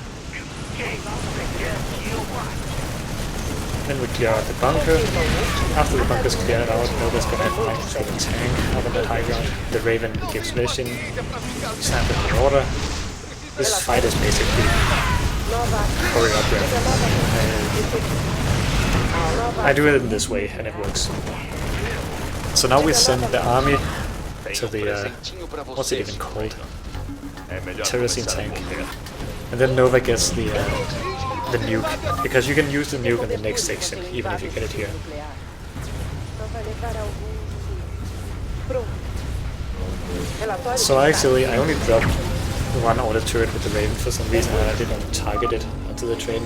Then we clear out the bunker. After the bunker's cleared out, Nova's gonna have mind control the tank up on that high ground. The Raven gives vision, snap in the order. This fight is basically choreographed. I do it in this way, and it works. So now we send the army to the, what's it even called? Terracine tank. And then Nova gets the nuke, because you can use the nuke in the next section, even if you get it here. So actually, I only dropped one auto turret with the Raven for some reason, and I didn't target it onto the train.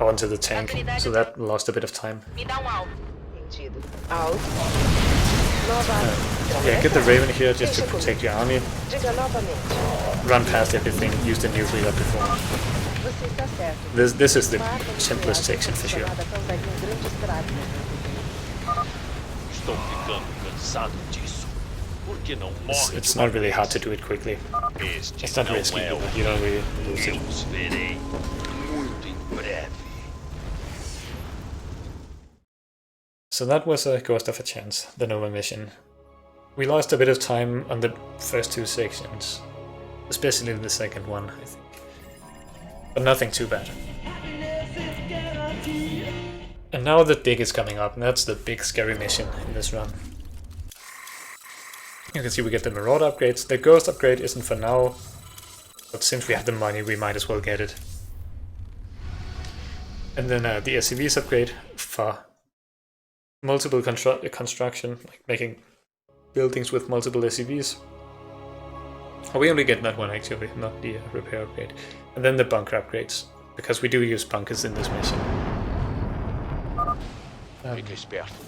Or onto the tank, so that lost a bit of time. Yeah, get the Raven here just to protect your army. Run past everything, use the nuke we got before. This is the simplest section for sure. It's not really hard to do it quickly. It's not risky, but you don't really lose it. So that was a ghost of a chance, the Nova mission. We lost a bit of time on the first 2 sections, especially the second one, I think. But nothing too bad. And now the dig is coming up, and that's the big scary mission in this run. You can see we get the Marauder upgrades. The Ghost upgrade isn't for now, but since we have the money, we might as well get it. And then the SCVs upgrade for multiple construction, like making buildings with multiple SCVs. Oh, we only get that one actually, not the repair upgrade. And then the bunker upgrades, because we do use bunkers in this mission. Fique esperto.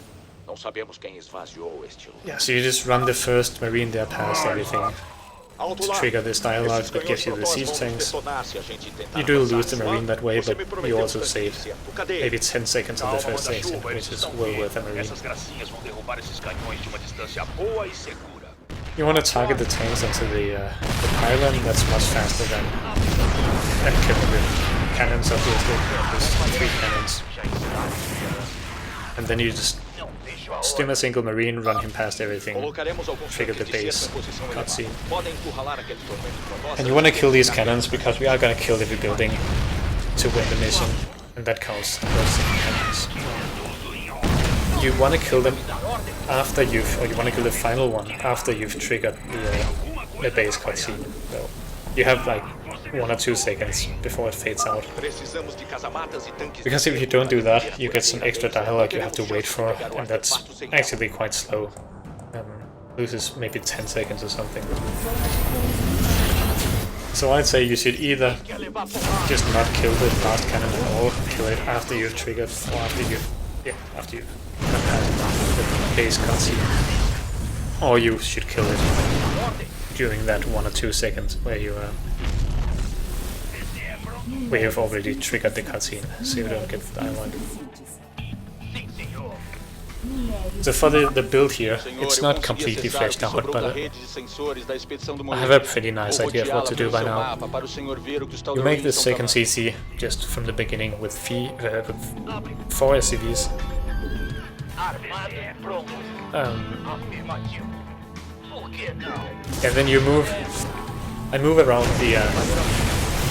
Não sabemos quem esvaziou este lugar. Yeah, so you just run the first marine there past everything to trigger this dialogue that gives you the siege tanks. You do lose the marine that way, but you also save maybe 10 seconds on the first section, which is well worth a marine. You want to target the tanks onto the pylon. That's much faster than killing with cannons, obviously. There's 3 cannons. And then you just stim a single marine, run him past everything, trigger the base cutscene. And you want to kill these cannons because we are going to kill every building to win the mission, and that counts those cannons. You want to kill them after you want to kill the final one after you've triggered the base cutscene. So you have like 1 or 2 seconds before it fades out. Because if you don't do that, you get some extra dialogue you have to wait for, and that's actually quite slow. Loses maybe 10 seconds or something. So I'd say you should either just not kill the last cannon at all, kill it after you've triggered, or after you've gone past the base cutscene. Or you should kill it during that 1 or 2 seconds where you've already triggered the cutscene, so you don't get the dialogue. So for the build here, it's not completely fleshed out, but I have a pretty nice idea of what to do by now. You make the second CC just from the beginning with 4 SCVs. And then you move around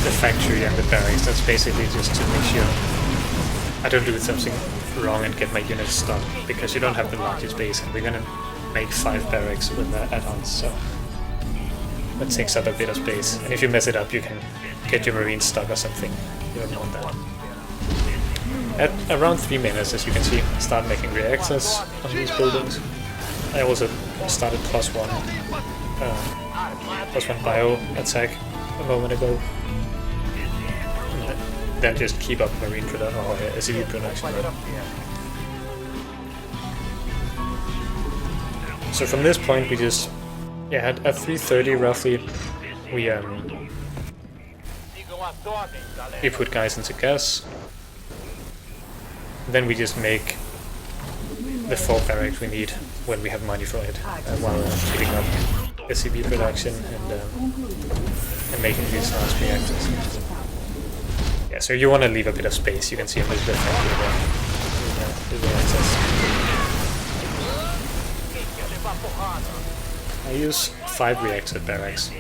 the factory and the barracks. That's basically just to make sure I don't do something wrong and get my units stuck, because you don't have the largest base, and we're gonna make 5 barracks with the add-ons, so that takes up a bit of space. And if you mess it up, you can get your marines stuck or something. You don't want that. At around 3 minutes, as you can see, start making reactors on these buildings. I also started +1 bio attack a moment ago. Then just keep up marine production or SCV production. So from this point we just at 3:30 roughly we put guys into gas. Then we just make the 4 barracks we need when we have money for it, while keeping up SCV production and making these last reactors. Yeah, so you want to leave a bit of space. You can see a little bit of the reactors. I use 5 reactor barracks.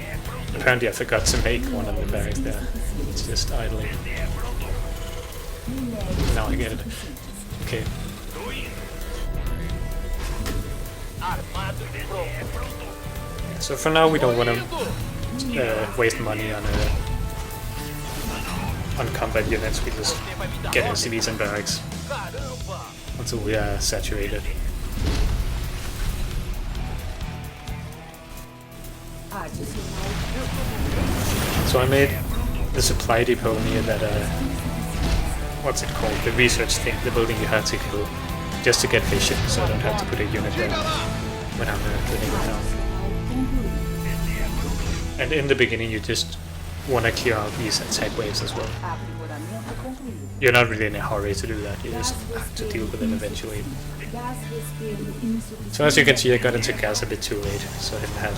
Apparently I forgot to make one of the barracks there. It's just idling. Now I get it. Okay. So for now we don't want to waste money on combat units. We just get SCVs and barracks until we are saturated. So I made the supply depot near that what's it called? The research thing, the building you had to kill, just to get vision, so I don't have to put a unit there when I'm cleaning it down. And in the beginning you just want to clear out these attack waves as well. You're not really in a hurry to do that, you just have to deal with them eventually. So as you can see, I got into gas a bit too late, so I didn't have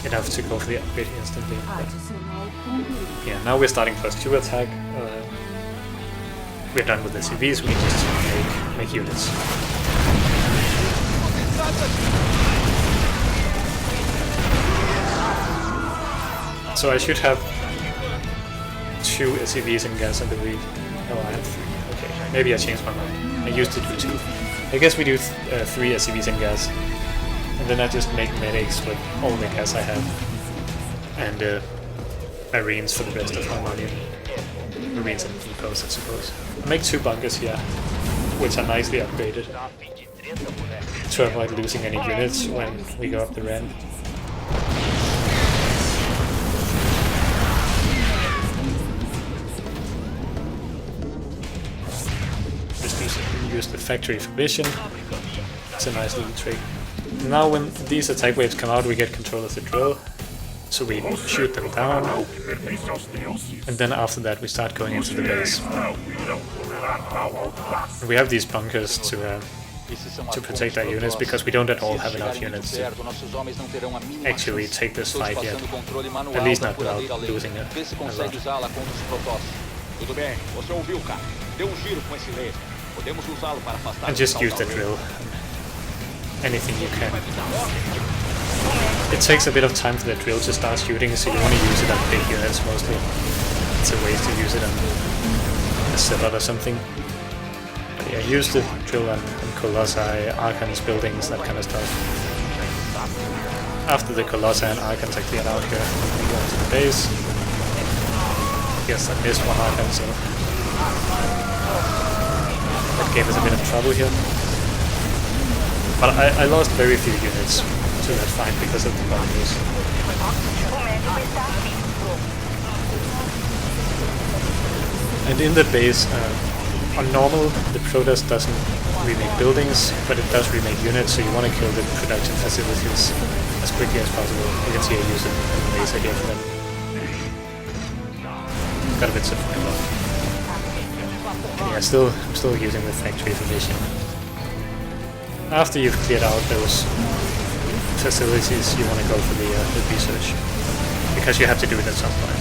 enough to go for the upgrade instantly. But yeah, now we're starting +2 attack. We're done with the CVs, we just make units. So I should have 2 SCVs in gas, I believe. Oh, I have 3. Okay, maybe I changed my mind. I used to do 2. I guess we do 3 SCVs in gas. And then I just make medics with all the gas I have. And Marines for the rest of my money. Marines and depots, I suppose. I make 2 bunkers here, which are nicely upgraded to avoid losing any units when we go up the ramp. Use the factory for vision. It's a nice little trick. Now when these attack waves come out, we get control of the drill, so we shoot them down, and then after that we start going into the base. We have these bunkers to protect our units, because we don't at all have enough units to actually take this fight yet, at least not without losing a lot. Tudo bem, você ouviu, cara. Dê giro com esse laser. Podemos usá-lo para afastar. And just use the drill. Anything you can. It takes a bit of time for the drill to start shooting, so you want to use it on big units mostly. It's a waste to use it on a Ceylon or something. But yeah, use the drill on Colossi, Archons, buildings, that kind of stuff. After the Colossi and Archons are cleared out here, we go into the base. Yes, I missed one Archon, so that gave us a bit of trouble here. But I lost very few units to that fight because of the bunkers. And in the base, on normal, the Protoss doesn't remake buildings, but it does remake units, so you want to kill the production facilities as quickly as possible. You can see I use a laser here for them. Got a bit surprised. Yeah, I'm still using the factory for vision. After you've cleared out those facilities, you want to go for the research, because you have to do it at some point.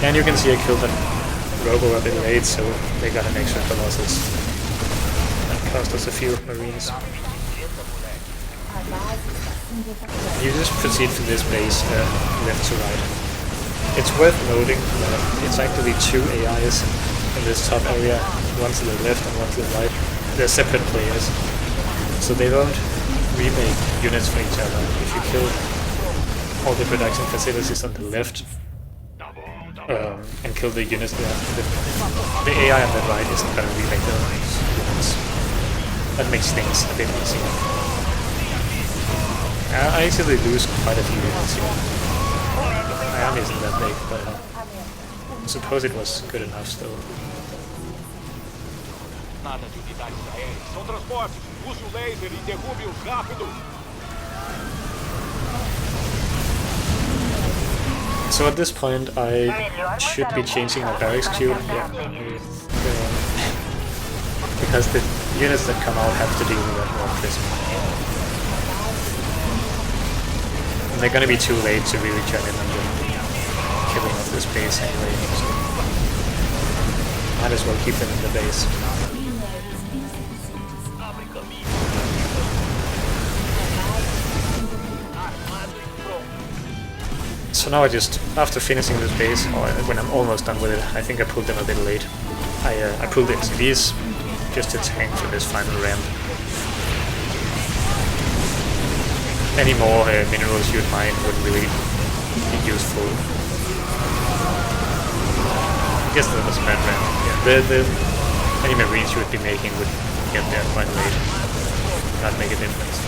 And you can see I killed them Robo a bit late, so they got an extra Colossus. That cost us a few Marines. You just proceed from this base left to right. It's worth noting that it's actually 2 AIs in this top area, one to the left and one to the right. They're separate players, so they don't remake units for each other. If you kill all the production facilities on the left and kill the units there, the AI on the right isn't going to remake the units. That makes things a bit easier. I actually lose quite a few units here. My army isn't that big, but I suppose it was good enough still. Nada de unidades aéreas. São transportes. Use o laser e derrube-os rápido. So at this point I should be changing my barracks queue, because the units that come out have to deal with that more prison. And they're gonna be too late to really join in on the killing of this base anyway, so might as well keep them in the base. So now I just, after finishing this base, or when I'm almost done with it, I think I pulled them a bit late. I pulled the SCVs just to tank for this final ramp. Any more minerals you'd mine would really be useful. I guess that was a bad ramp. Yeah, any marines you would be making would get there quite late. Not make a difference.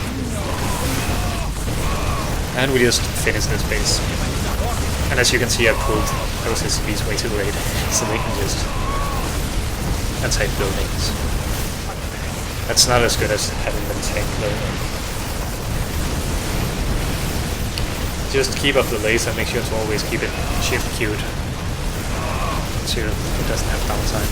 And we just finished this base. And as you can see, I pulled those SCVs way too late, so they can just attack buildings. That's not as good as having them tank though. Just keep up the laser, make sure to always keep it shift queued, so it doesn't have downtime.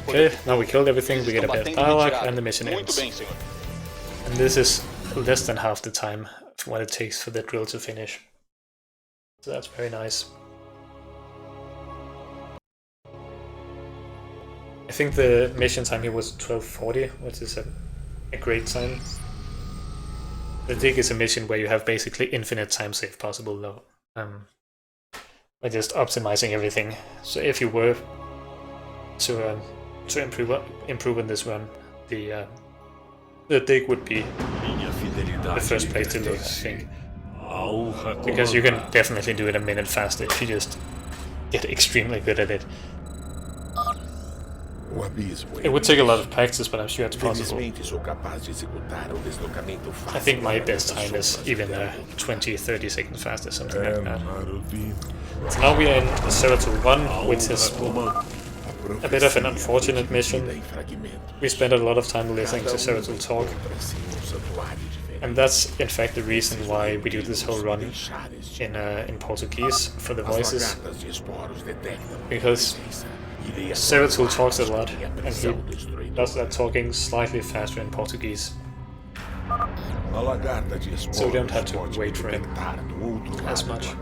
Okay, now we killed everything, we get a bit of dialogue, and the mission ends. And this is less than half the time from what it takes for the drill to finish. So that's very nice. think the mission time here was 12:40, which is a great time. The dig is a mission where you have basically infinite time save possible though. By just optimizing everything. So if you were to improve on this run, the dig would be the first place to look, I think. Because you can definitely do it a minute faster if you just get extremely good at it. It would take a lot of practice, but I'm sure it's possible. I think my best time is even 20-30 seconds faster, something like that. So now we are in Zeratul 1, which is a bit of an unfortunate mission. We spent a lot of time listening to Zeratul talk. And that's in fact the reason why we do this whole run in Portuguese for the voices. Because Zeratul talks a lot, and he does that talking slightly faster in Portuguese. So we don't have to wait for him as much.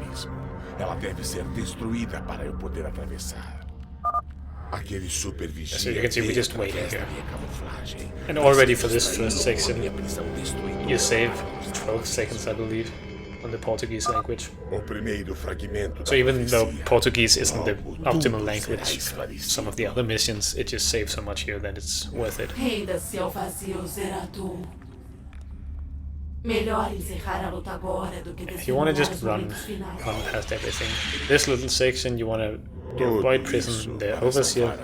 So you can see we're just waiting here. And already for this first section, you save 12 seconds, I believe, on the Portuguese language. So even though Portuguese isn't the optimal language, some of the other missions, it just saves so much here that it's worth it. If you want to just run past everything, this little section you want to avoid prison, the overseer,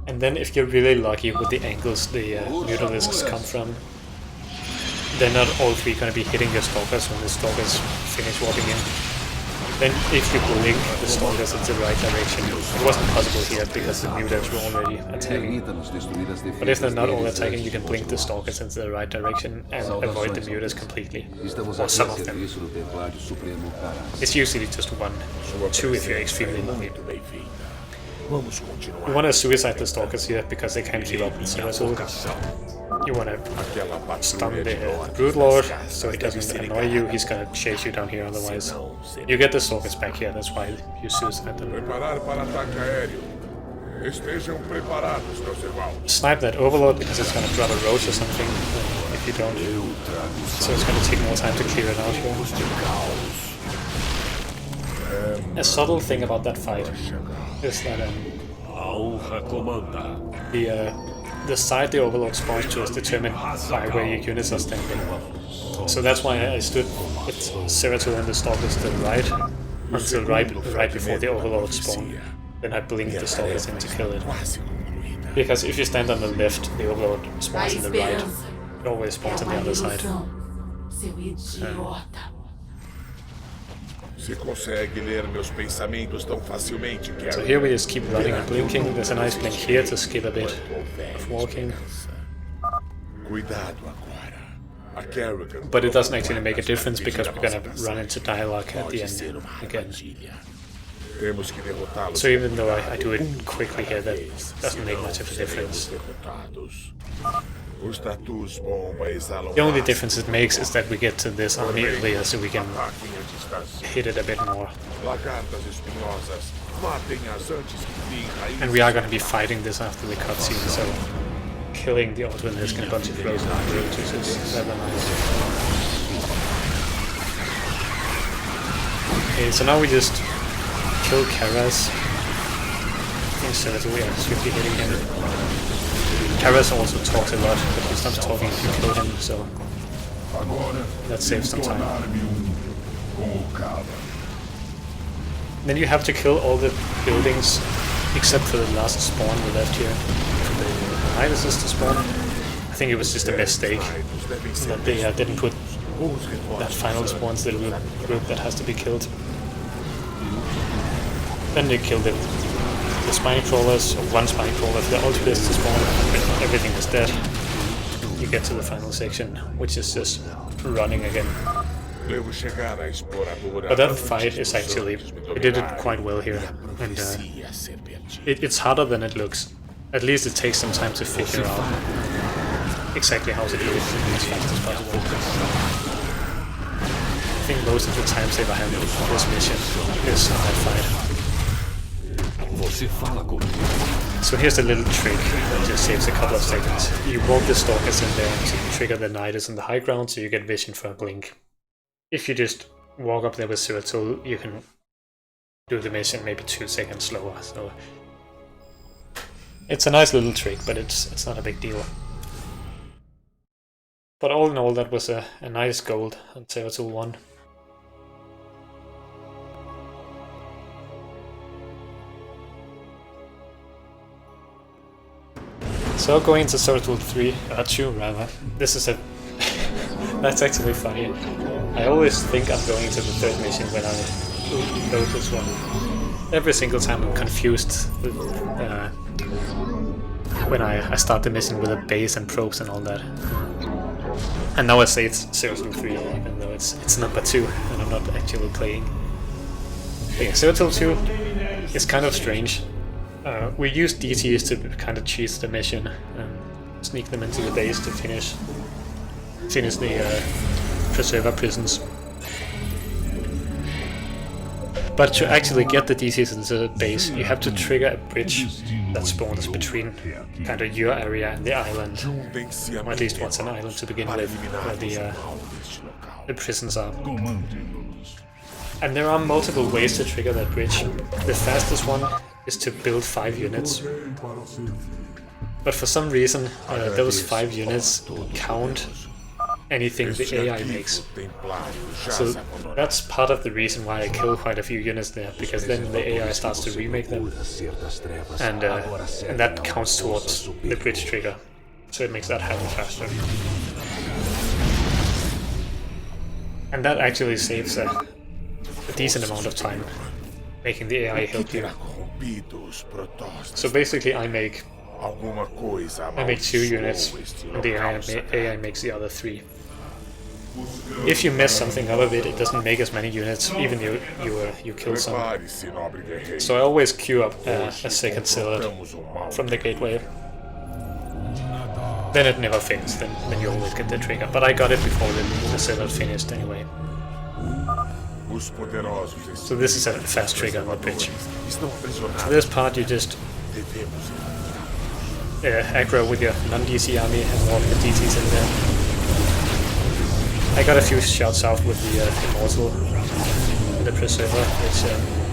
and then if you're really lucky with the angles the mutalisks come from, they're not all three going to be hitting your stalkers when the stalkers finish walking in. Then if you blink the stalkers in the right direction, it wasn't possible here because the mutants were already attacking. But if they're not all attacking, you can blink the stalkers into the right direction and avoid the mutants completely. Or some of them. It's usually just 1 or 2 if you're extremely lucky. You want to suicide the stalkers here because they can't keep up with Zeratul. You want to stun the Brood Lord so he doesn't annoy you, he's gonna chase you down here otherwise. You get the stalkers back here, that's why you suicide them. Snipe that Overlord because it's gonna drop a roach or something if you don't. So it's gonna take more time to clear it out here. A subtle thing about that fight is that the side the Overlord spawns to is determined by where your units are standing. So that's why I stood with Zeratul and the stalkers to the right until right before the Overlord spawned. Then I blinked the stalkers in to kill it. Because if you stand on the left, the Overlord spawns on the right. It always spawns on the other side. So here we just keep running and blinking. There's a nice blink here to skip a bit of walking. But it doesn't actually make a difference because we're gonna run into dialogue at the end again. So even though I do it quickly here, that doesn't make much of a difference. The only difference it makes is that we get to this army earlier so we can hit it a bit more. And we are going to be fighting this after the cutscene, so killing the Autolisk and a bunch of frozen roaches is rather nice. Okay, so now we just kill Karas. Instead of we are swiftly hitting him. Karas also talks a lot, but he stops talking if you kill him, so that saves some time. Then you have to kill all the buildings except for the last spawn we left here. The Night Assistant spawn. I think it was just a mistake that they didn't put that final spawn to the group that has to be killed. Then they killed the spine crawlers, or one spine crawler for the ultimate to spawn, and everything is dead. You get to the final section, which is just running again. But that fight is actually, we did it quite well here, and it's harder than it looks. At least it takes some time to figure out exactly how to do it as fast as possible. I think most of the time save I have for this mission is on that fight. Você fala comigo. So here's a little trick that just saves a couple of seconds. You walk the stalkers in there to trigger the niders on the high ground, so you get vision for a blink. If you just walk up there with Ceratul, you can do the mission maybe 2 seconds slower. So it's a nice little trick, but it's not a big deal. But all in all, that was a nice gold on Ceratul 1. So going into Ceratul 3, 2 rather, this is a... that's actually funny. I always think I'm going to the third mission when I load this one. Every single time I'm confused with, when I start the mission with a base and probes and all that. And now I say it's Ceratul 3, even though it's number 2 and I'm not actually playing. But yeah, Ceratul 2 is kind of strange. We use DTs to kind of cheese the mission and sneak them into the base to finish the preserver prisons. But to actually get the DTs into the base, you have to trigger a bridge that spawns between kind of your area and the island, or at least what's an island to begin with, where the prisons are. And there are multiple ways to trigger that bridge. The fastest one is to build 5 units. But for some reason, those 5 units count anything the AI makes. So that's part of the reason why I kill quite a few units there, because then the AI starts to remake them. And that counts towards the bridge trigger. So it makes that happen faster. And that actually saves a decent amount of time, making the AI help you. So basically I make 2 units, and the AI makes the other 3. If you mess something up a bit, it doesn't make as many units, even though you kill some. So I always queue up a second zealot from the gateway. Then it never fails, then you always get the trigger. But I got it before the zealot finished anyway. So this is a fast trigger on the bridge. For this part you just aggro with your non-DC army and walk the DTs in there. I got a few shots out with the Immortal and the Preserver, which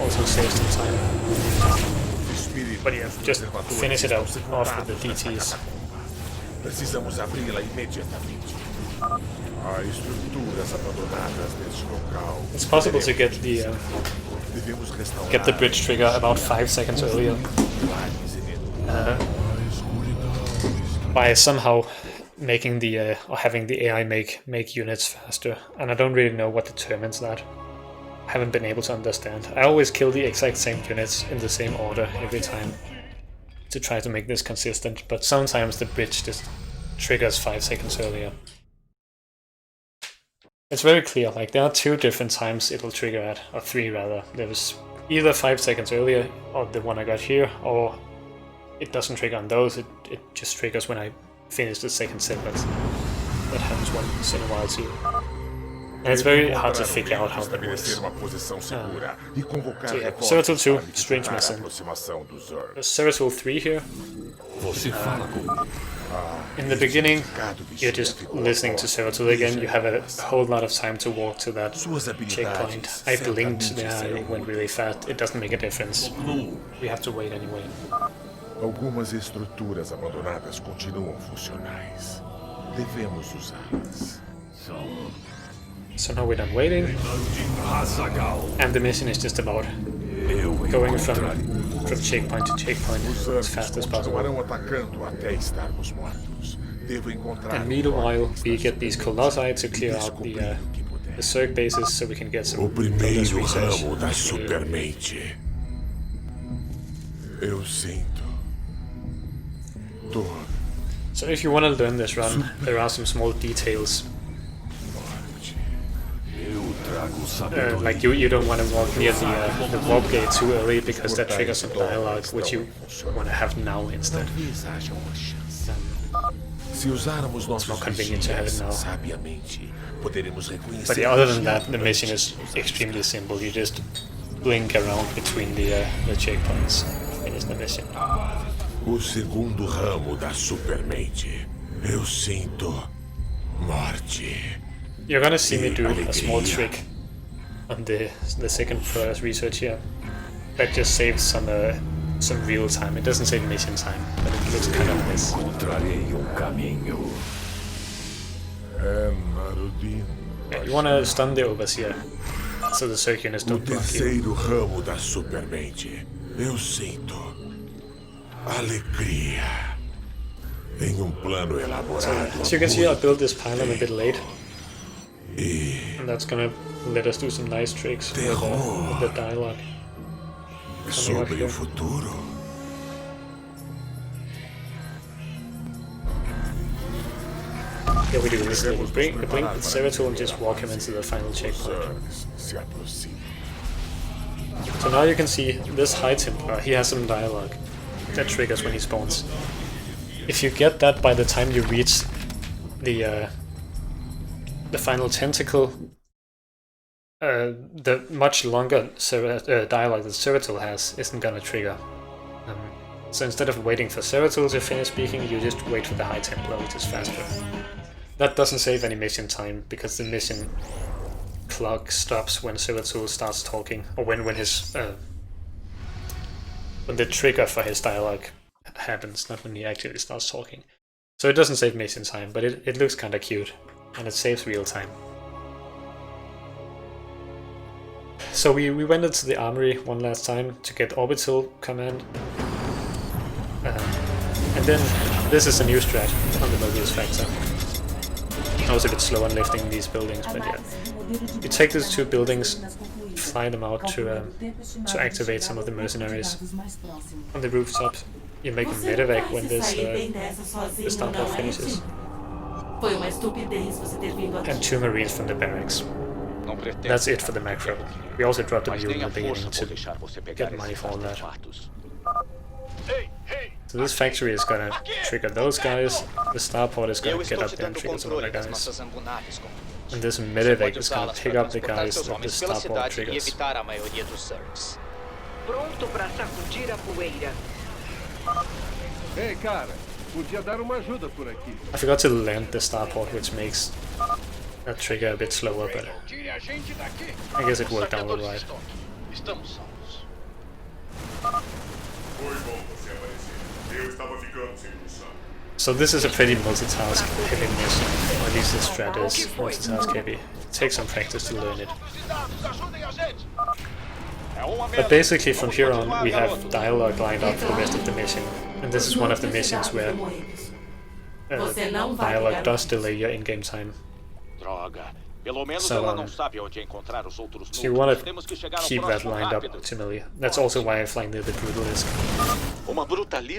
also saves some time. But yeah, just finish it off with the DTs. Precisamos abri-la imediatamente. Há estruturas abandonadas neste local. It's possible to get the bridge trigger about 5 seconds earlier by somehow making the or having the AI make units faster, and I don't really know what determines that. I haven't been able to understand. I always kill the exact same units in the same order every time to try to make this consistent, but sometimes the bridge just triggers 5 seconds earlier. It's very clear, like there are 2 different times it'll trigger at, or 3 rather. There's either 5 seconds earlier, or the one I got here, or it doesn't trigger on those, it just triggers when I finish the second segment. That happens once in a while too. And it's very hard to figure out how that works. So yeah, Ceratul 2, strange mission. There's Ceratul 3 here. In the beginning, you're just listening to Ceratul again. You have a whole lot of time to walk to that checkpoint. I blinked there, it went really fast. It doesn't make a difference. We have to wait anyway. Algumas estruturas abandonadas continuam funcionais. Devemos usá-las. So now we're done waiting, and the mission is just about going from checkpoint to checkpoint as fast as possible. And meanwhile, we get these colossi to clear out the Zerg bases so we can get some bonus research. So if you want to learn this run, there are some small details. Like you don't want to walk near the warp gate too early, because that triggers some dialogue, which you want to have now instead. It's more convenient to have it now. But yeah, other than that, the mission is extremely simple. You just blink around between the checkpoints, finish the mission. O segundo ramo da supermente. Eu sinto morte. You're gonna see me do a small trick on the second research here. That just saves some real time. It doesn't save mission time, but it looks kind of nice. Encontrarei caminho. É Narudin. Yeah, you wanna stun the overseer, so the circunits O don't block you. terceiro ramo da supermente. Eu sinto alegria. Em plano elaborado. As you can see, I built this pylon a bit late, and that's gonna let us do some nice tricks with the dialogue. Sobre o futuro. Here we do this little blink with Zeratul and just walk him into the final checkpoint. Se aproxima. So now you can see this High Templar, he has some dialogue that triggers when he spawns. If you get that by the time you reach the final tentacle, the much longer dialogue that Zeratul has isn't gonna trigger. So instead of waiting for Zeratul to finish speaking, you just wait for the High Templar, which is faster. That doesn't save any mission time, because the mission clock stops when Zeratul starts talking, or when the trigger for his dialogue happens, not when he actually starts talking. So it doesn't save mission time, but it looks kinda cute, and it saves real time. So we went into the armory one last time to get orbital command. And then this is a new strat on the Mobius Factor. I was a bit slow on lifting these buildings, but yeah. You take these two buildings, fly them out to activate some of the mercenaries on the rooftops. You make a medevac when this the Starcraft finishes. And 2 marines from the barracks. That's it for the macro. We also dropped the mule in the beginning to get money for all that. So this factory is gonna trigger those guys, the starport is gonna get up there and trigger some other guys. And this medevac is gonna pick up the guys that the starport triggers. Ei, cara, podia dar uma ajuda por aqui. I forgot to land the starport, which makes that trigger a bit slower, but I guess it worked out alright. So this is a pretty multitask heavy mission, or at least this strat is multitask heavy. It takes some practice to learn it. But basically from here on we have dialogue lined up for the rest of the mission, and this is one of the missions where dialogue does delay your in-game time. So you want to keep that lined up optimally. That's also why I fly near the Brutalisk.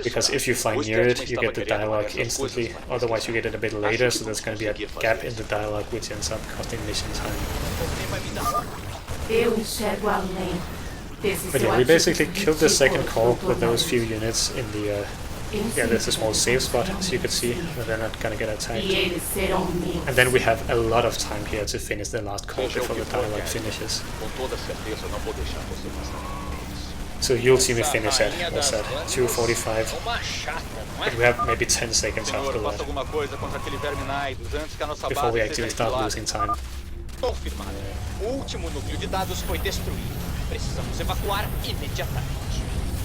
Because if you fly near it, you get the dialogue instantly, otherwise you get it a bit later, so there's going to be a gap in the dialogue which ends up costing mission time. But yeah, we basically killed the second core with those few units in the there's a small save spot, as you could see, but they're not gonna get attacked. And then we have a lot of time here to finish the last call before the dialogue finishes. So you'll see me finish at, what's that, 2:45? But we have maybe 10 seconds after that, before we actually start losing time.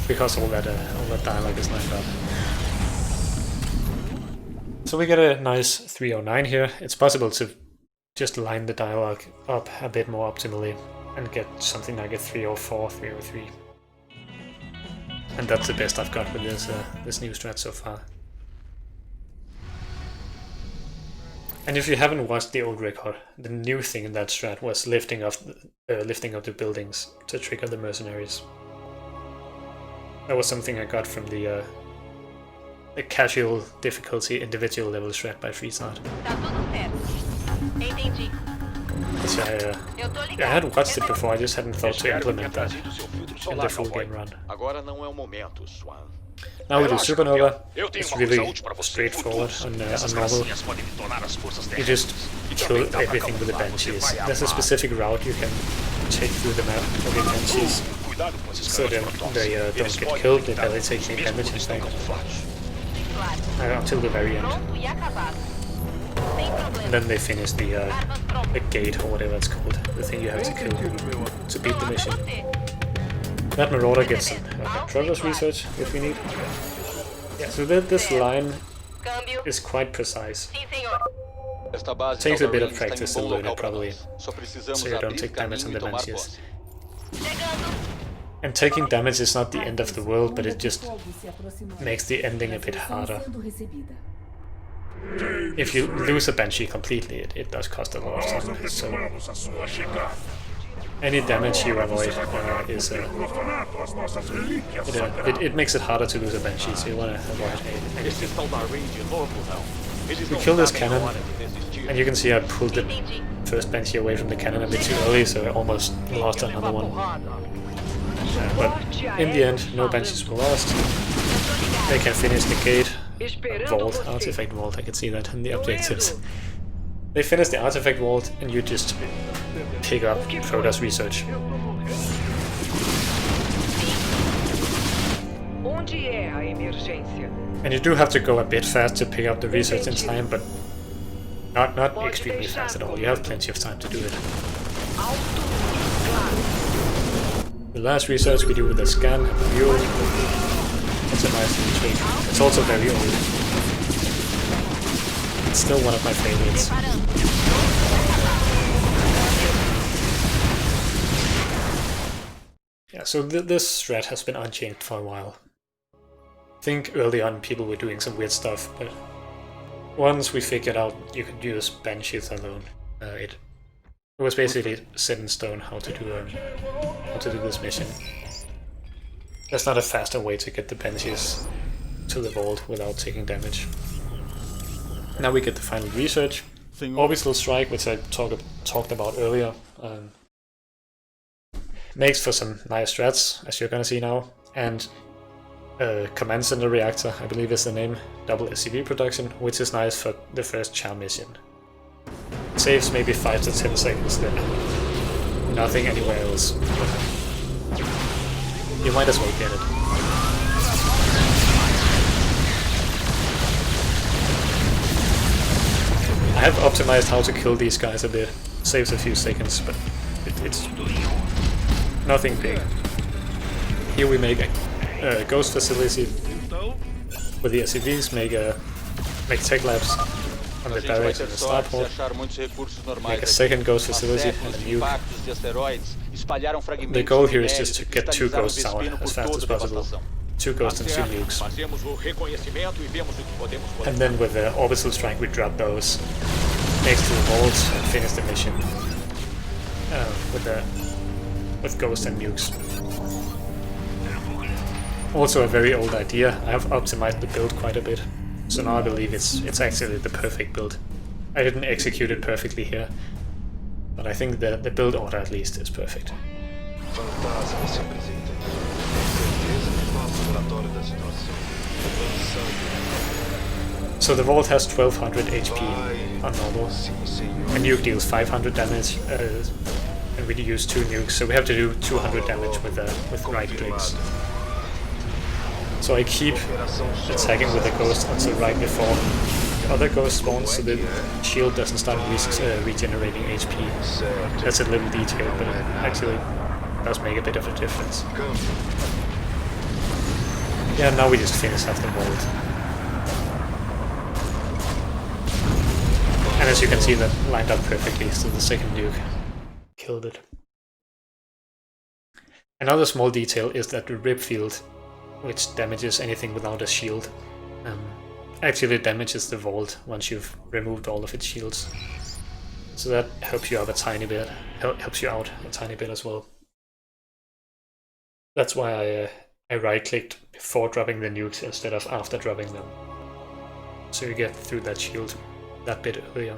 Because all that dialogue is lined up. So we get a nice 309 here. It's possible to just line the dialogue up a bit more optimally and get something like a 304, 303. And that's the best I've got with this new strat so far. And if you haven't watched the old record, the new thing in that strat was lifting of the buildings to trigger the mercenaries. That was something I got from the casual difficulty individual level strat by Freezard. I hadn't watched it before, I just hadn't thought to implement that in the full game run. Now we do Supernova. It's really straightforward on normal. You just kill everything with the Banshees. There's a specific route you can take through the map with the Banshees. so then they don't get killed, they barely take any damage in fact. Until the very end. And then they finish the gate or whatever it's called, the thing you have to kill to beat the mission. That Marauder gets some Traveler's Research if we need. Yeah, so this line is quite precise. Takes a bit of practice to learn it probably, so you don't take damage on the benches. And taking damage is not the end of the world, but it just makes the ending a bit harder. If you lose a Banshee completely, it does cost a lot of time, so any damage you avoid is it makes it harder to lose a Banshee, so you want to avoid anything. We kill this cannon, and you can see I pulled the first Banshee away from the cannon a bit too early, so I almost lost another one. But in the end, no Banshees were lost. They can finish the gate. Vault, artifact vault, I can see that in the objectives. They finish the artifact vault and you just pick up Protoss research. And you do have to go a bit fast to pick up the research in time, but not extremely fast at all. You have plenty of time to do it. The last research we do with the scan and the mule. It's a nice little tweak. It's also very old. It's still one of my favorites. Yeah, so this strat has been unchanged for a while. I think early on people were doing some weird stuff, but once we figured out you could use Banshees alone, it was basically set in stone how to do this mission. There's not a faster way to get the Banshees to the vault without taking damage. Now we get the final research. Orbital Strike, which I talked about earlier, makes for some nice strats, as you're gonna see now. And Command Center Reactor, I believe is the name, double SCV production, which is nice for the first Char mission. Saves maybe 5 to 10 seconds then. Nothing anywhere else. You might as well get it. I have optimized how to kill these guys a bit. Saves a few seconds, but it's nothing big. Here we make a ghost facility with the SCVs, make tech labs on the barracks and the starport, make a second ghost facility and a nuke. The goal here is just to get 2 ghosts out as fast as possible. 2 ghosts and 2 nukes. And then with the orbital strike we drop those next to the vaults and finish the mission with ghosts and nukes. Also a very old idea. I have optimized the build quite a bit, so now I believe it's actually the perfect build. I didn't execute it perfectly here, but I think the build order at least is perfect. So the vault has 1200 HP on normal. A nuke deals 500 damage, and we use 2 nukes, so we have to do 200 damage with right clicks. So I keep attacking with the ghost until right before the other ghost spawns, so the shield doesn't start regenerating HP. That's a little detail, but it actually does make a bit of a difference. Yeah, now we just finish off the vault. And as you can see, that lined up perfectly, so the second nuke killed it. Another small detail is that the rip field, which damages anything without a shield, actually damages the vault once you've removed all of its shields. So that helps you out a tiny bit, as well. That's why I right-clicked before dropping the nukes instead of after dropping them. So you get through that shield that bit earlier.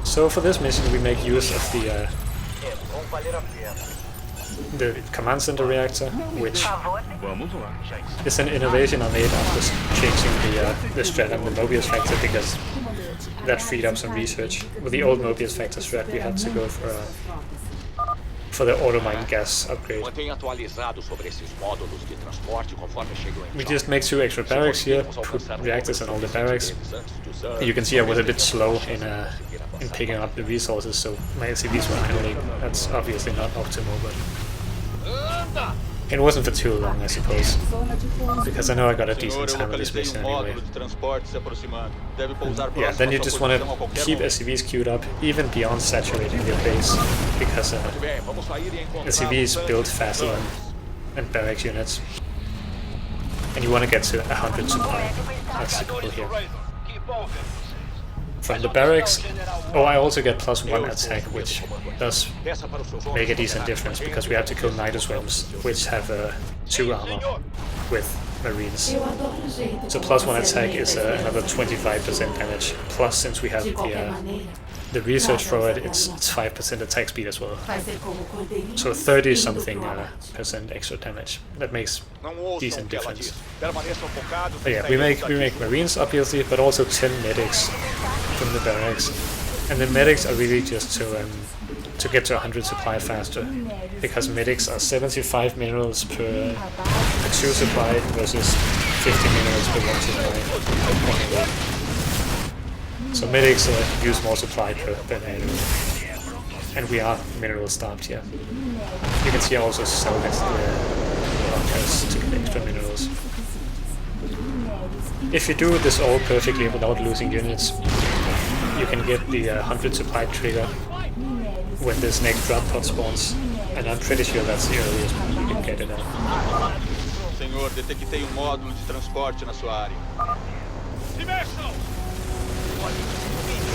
So for this mission we make use of the Command Center Reactor, which is an innovation I made after changing the strat and the Mobius factor, because that freed up some research. With the old Mobius Factor strat, we had to go for the auto-mine gas upgrade. Mantenha atualizado sobre esses módulos de transporte conforme chegam em We just make 2 extra barracks here, put reactors in all the barracks. You can see I was a bit slow in picking up the resources, so my SCVs were idling. That's obviously not optimal, but it wasn't for too long, I suppose, because I know I got a decent time on this mission anyway. Yeah, then you just want to keep SCVs queued up, even beyond saturating your base, because SCVs build faster than barracks units, and you want to get to 100 supply. That's the goal here. From the barracks, I also get +1 attack, which does make a decent difference, because we have to kill Nidosworms, which have 2 armor with Marines. So +1 attack is another 25% damage, plus since we have the research for it, it's 5% attack speed as well. So 30-something % extra damage. That makes decent difference. But yeah, we make Marines obviously, but also 10 medics from the barracks. And the medics are really just to get to 100 supply faster, because medics are 75 minerals per 2 supply versus 50 minerals per 1 supply. So medics use more supply per nano, and we are mineral starved here. You can see I also salvaged the bunkers to get extra minerals. If you do this all perfectly without losing units, you can get the 100 supply trigger when this next drop pod spawns, and I'm pretty sure that's the earliest you can get it at. Senhor, detectei módulo de transporte na sua área.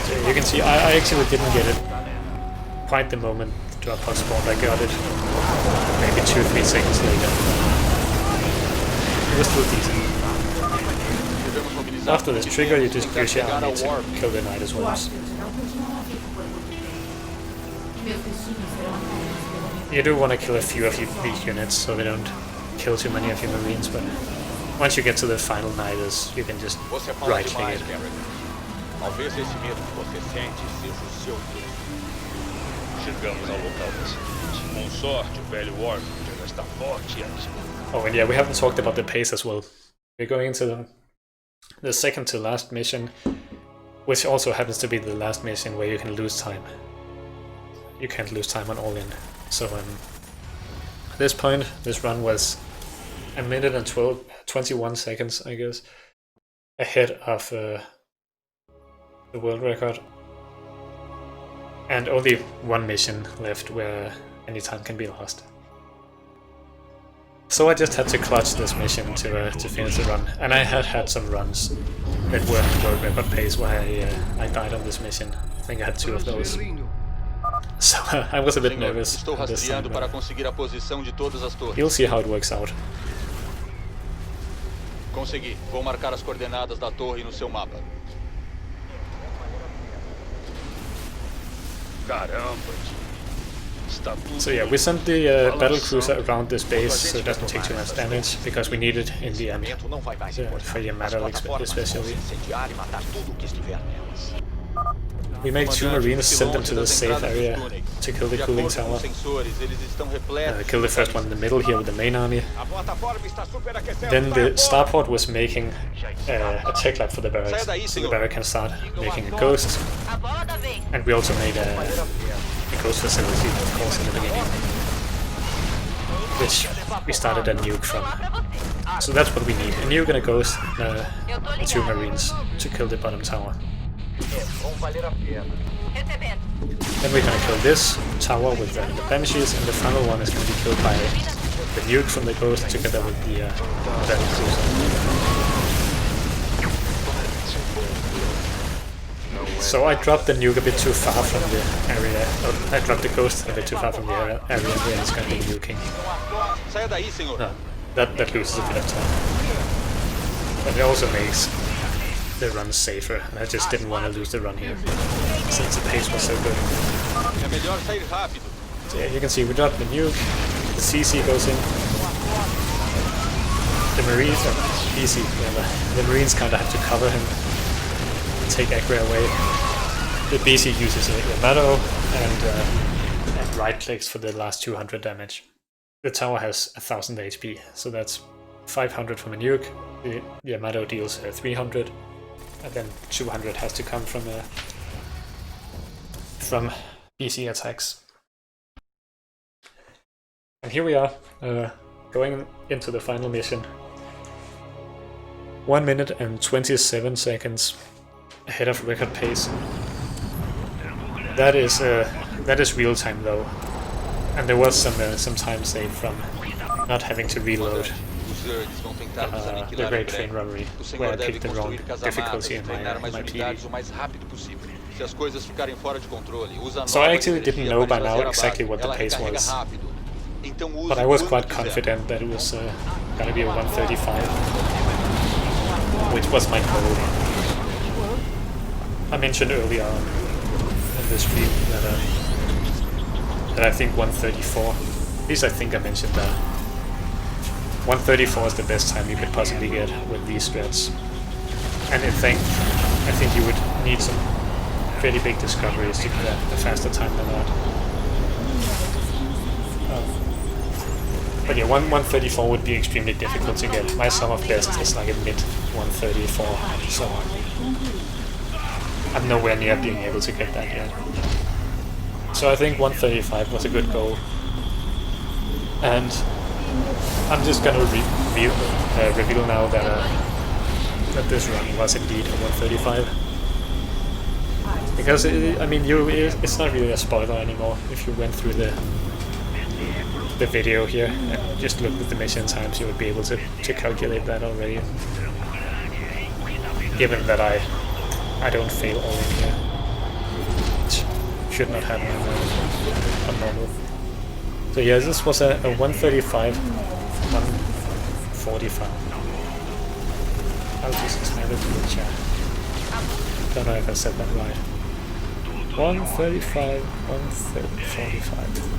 So you can see I actually didn't get it quite the moment the drop pod spawned. I got it maybe 2-3 seconds later. It was still decent. After this trigger, you just use your army to kill the Nidosworms. You do want to kill a few of these units so they don't kill too many of your Marines, but once you get to the final Nidos, you can just right-click it. Talvez esse medo que você sente seja o seu Deus. Chegamos ao local decente. Com sorte, o velho Warwick já está forte e ativo. Oh, and yeah, we haven't talked about the pace as well. We're going into the second to last mission, which also happens to be the last mission where you can lose time. You can't lose time on all in. So at this point, this run was 1 minute and 21 seconds, I guess, ahead of the world record, and only 1 mission left where any time can be lost. So I just had to clutch this mission to finish the run, and I had some runs that weren't world record pace where I died on this mission. I think I had 2 of those. So I was a bit nervous. Estou rastreando para conseguir a posição de todas as torres. You'll see how it works out. Consegui. Vou marcar as coordenadas da torre no seu mapa. Caramba, so yeah, we sent the battle cruiser around this base so it doesn't take too much damage, because we need it in the end, for your metal especially. We make 2 Marines, send them to the safe area to kill the cooling tower. Kill the first one in the middle here with the main army. Then the starport was making a tech lab for the barracks, so the barrack can start making a ghost. And we also made a ghost facility, of course, in the beginning, which we started a nuke from. So that's what we need: a nuke and a ghost, 2 Marines to kill the bottom tower. Then we're gonna kill this tower with the Banshees, and the final one is gonna be killed by the nuke from the ghost together with the battle cruiser. So I dropped the nuke a bit too far from the area. I dropped the ghost a bit too far from the area where it's gonna be nuking. No, that loses a bit of time. But it also makes the run safer, and I just didn't want to lose the run here, since the pace was so good. So yeah, you can see we dropped the nuke, the CC goes in, the Marines, the Marines kinda have to cover him, take aggro away. The BC uses a Yamato and right clicks for the last 200 damage. The tower has 1000 HP, so that's 500 from a nuke. The Yamato deals 300, and then 200 has to come from BC attacks. And here we are, going into the final mission. 1 minute and 27 seconds ahead of record pace. That is real time though, and there was some time saved from not having to reload the Great Train Robbery, where I picked the wrong difficulty in my PV. So I actually didn't know by now exactly what the pace was, but I was quite confident that it was gonna be a 135, which was my goal. I mentioned earlier on in the stream that I think 134, at least I think I mentioned that. 134 is the best time you could possibly get with these strats. And in fact, I think you would need some pretty big discoveries to get a faster time than that. But yeah, 134 would be extremely difficult to get. My sum of best is like a mid 134, so I'm nowhere near being able to get that yet. So I think 135 was a good goal. And I'm just gonna reveal now that this run was indeed a 135. Because I mean, it's not really a spoiler anymore if you went through the video here and just looked at the mission times. You would be able to calculate that already. Given that I don't fail all in here, which should not happen on normal. So yeah, this was a 135, 145. I'll just type it in the chat. Don't know if I said that right. 135, 145.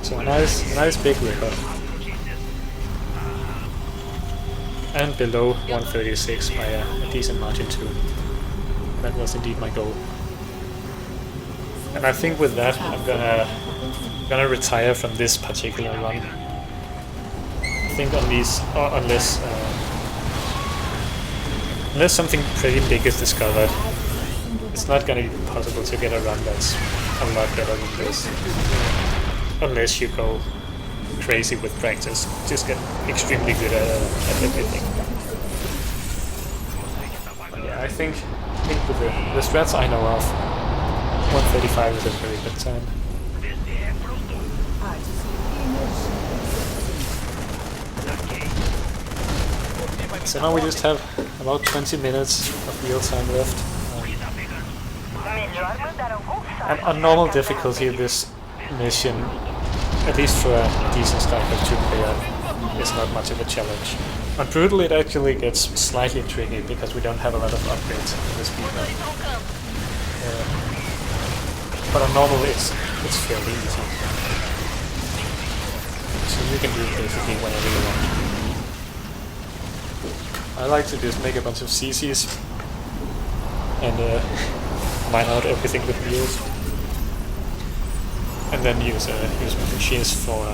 So nice big record. And below 136 by a decent margin too. That was indeed my goal. And I think with that I'm gonna retire from this particular run. I think unless something pretty big is discovered, it's not gonna be possible to get a run that's a lot better than this. Unless you go crazy with practice, just get extremely good at everything. But yeah, I think with the strats I know of, 135 is a very good time. So now we just have about 20 minutes of real time left. And on normal difficulty, this mission, at least for a decent Starcraft 2 player, is not much of a challenge. On Brutal it actually gets slightly tricky because we don't have a lot of upgrades in the speedrun. But on normal it's fairly easy. So you can do it basically whenever you want. I like to just make a bunch of CCs and mine out everything with wheels. And then use machines for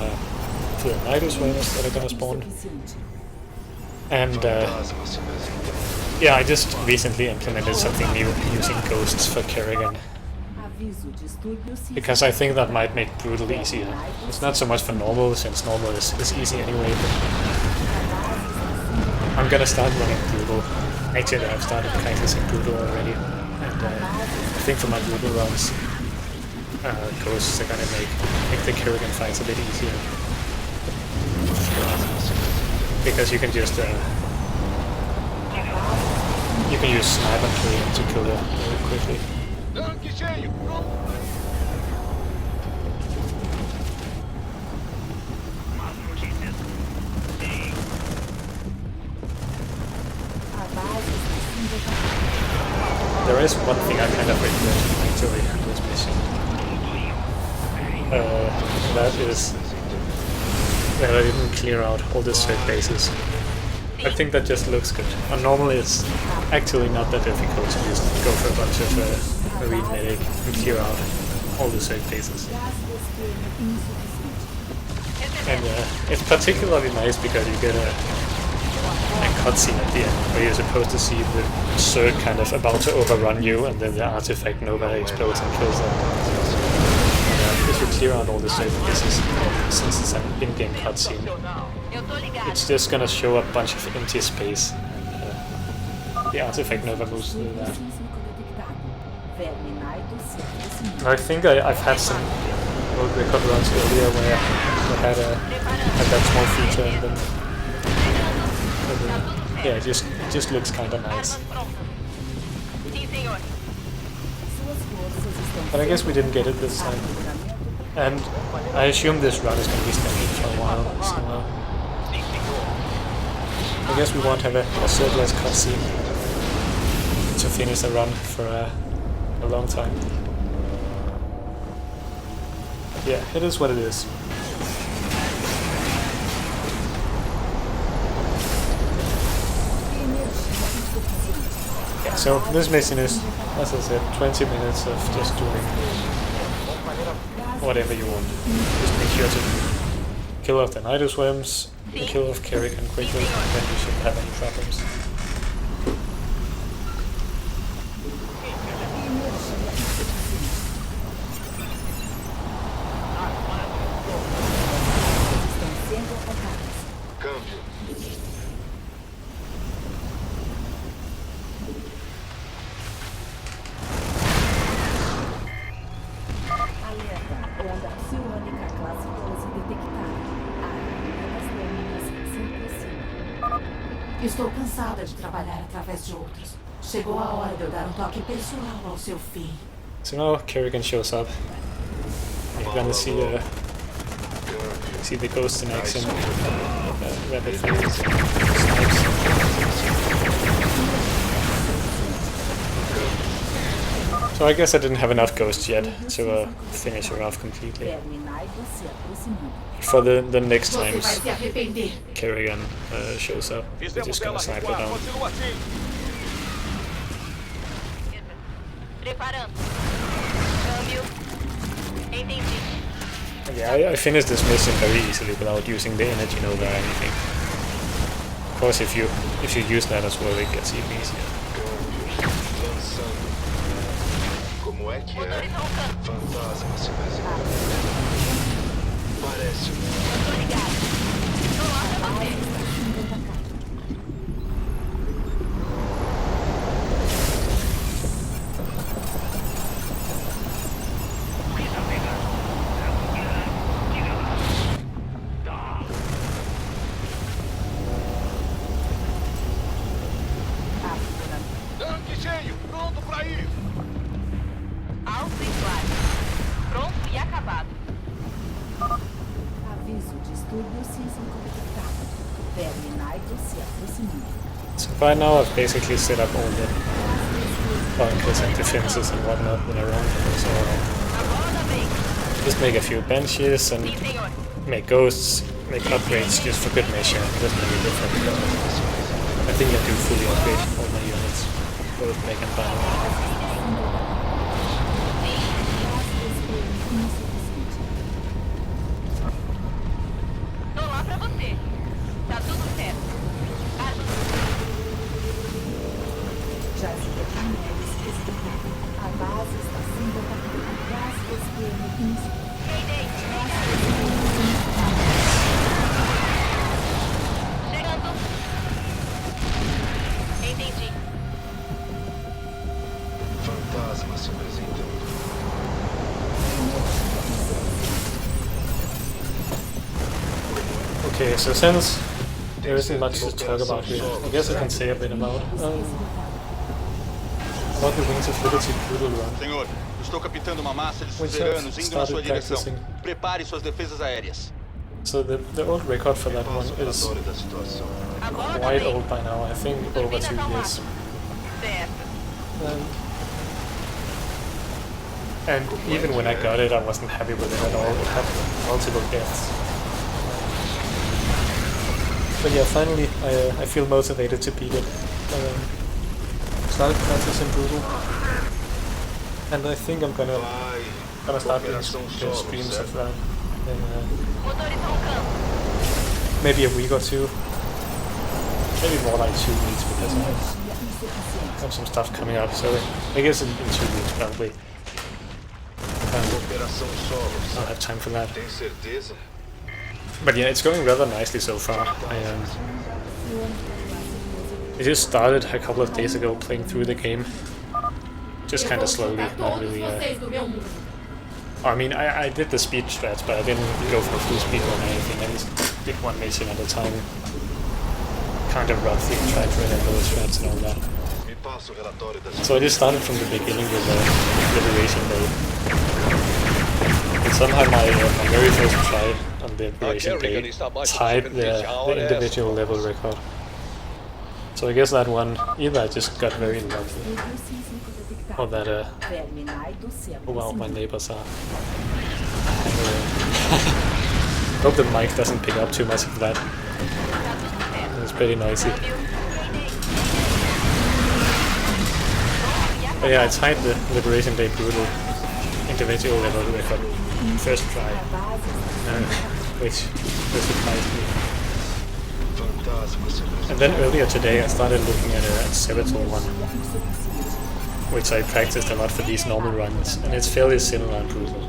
the Nidus whales that are gonna spawn. And yeah, I just recently implemented something new using ghosts for Kerrigan. Because I think that might make Brutal easier. It's not so much for normal, since normal is easy anyway, but I'm gonna start running Brutal. Actually, I've started practicing Brutal already, and I think for my Brutal runs, ghosts are gonna make the Kerrigan fights a bit easier. Because you can just you can use sniper killing to kill them very quickly. There is one thing I kind of regret actually in this mission. That is that I didn't clear out all the third bases. I think that just looks good. And normally it's actually not that difficult to just go for a bunch of marine medic and clear out all the third bases. And it's particularly nice because you get a cutscene at the end where you're supposed to see the Zerg kind of about to overrun you, and then the artifact Nova explodes and kills them. If you clear out all the Zerg bases, since it's an in-game cutscene, it's just gonna show a bunch of empty space, and the artifact Nova moves through that. And I think I've had some world record runs earlier where I had that small feature, and then yeah, it just looks kind of nice. But I guess we didn't get it this time. And I assume this run is going to be standing for a while, so I guess we won't have a surplus cutscene to finish the run for a long time. Yeah, it is what it is. Yeah, so this mission is, as I said, 20 minutes of just doing whatever you want. Just make sure to kill off the Nidosworms, and kill off Kerrigan quickly, and then you shouldn't have any problems. Estou cansada de trabalhar através de outros. Chegou a hora de eu dar um toque pessoal ao seu filho. So now Kerrigan shows up. You're gonna see the ghost in action. Rapid fire snipes. So I guess I didn't have enough ghosts yet to finish her off completely. For the next times Kerrigan shows up, we're just gonna snipe her down. Yeah, I finished this mission very easily without using the energy nova or anything. Of course, if you use that as well, it gets even easier. Como é que é? Fantasma se apresenta. Parece. Tô ligado. Tô lá pra você. Tanque cheio, pronto pra ir. Alto e claro. Pronto e acabado. Aviso, distúrbio sísmico detectado. Verme Nitro se aproximando. So by now I've basically set up all the bunkers and defenses and whatnot that are around here, so just make a few benches and make ghosts, make upgrades just for good measure. It doesn't make a difference. I think I do fully upgrade all my units, both mech and bio. Tô lá pra você. Tá tudo certo. Já se reuniões especificadas. A base está sendo atacada. Gás SPM insuficiente. Chegando. Entendi. Fantasma se apresentando. Okay, so since there isn't much to talk about here, I guess I can say a bit about the Wings of Liberty Poodle Run. Senhor, estou captando uma massa de Which suzeranos I've indo na sua started direção. practicing. Prepare suas defesas aéreas. So the old record for that one is Da situação. quite old by now, I think over 2 years. Certo. And even when I got it, I wasn't happy with it at all. It had multiple deaths. But yeah, finally I feel motivated to beat it. Started practicing brutal, and I think I'm gonna start doing streams of that in maybe a week or two. Maybe more like 2 weeks because I have some stuff coming up. So I guess in 2 weeks probably. I'll have time for that. But yeah, it's going rather nicely so far. I just started a couple of days ago playing through the game. Just kind of slowly, not really... I mean, I did the speed strats, but I didn't go for a full speed run or anything. I just did one mission at a time. Kind of roughly tried to remember the strats and all that. So I just started from the beginning with Liberation Day. And somehow my very first try on the Liberation Day tied the individual level record. So I guess that one, either I just got very lucky, or that, oh wow, my neighbors are... Hope the mic doesn't pick up too much of that. It's pretty noisy. But yeah, I tied the Liberation Day Brutal individual level record first try, which surprised me. And then earlier today I started looking at a Sevator one, which I practiced a lot for these normal runs, and it's fairly similar and brutal.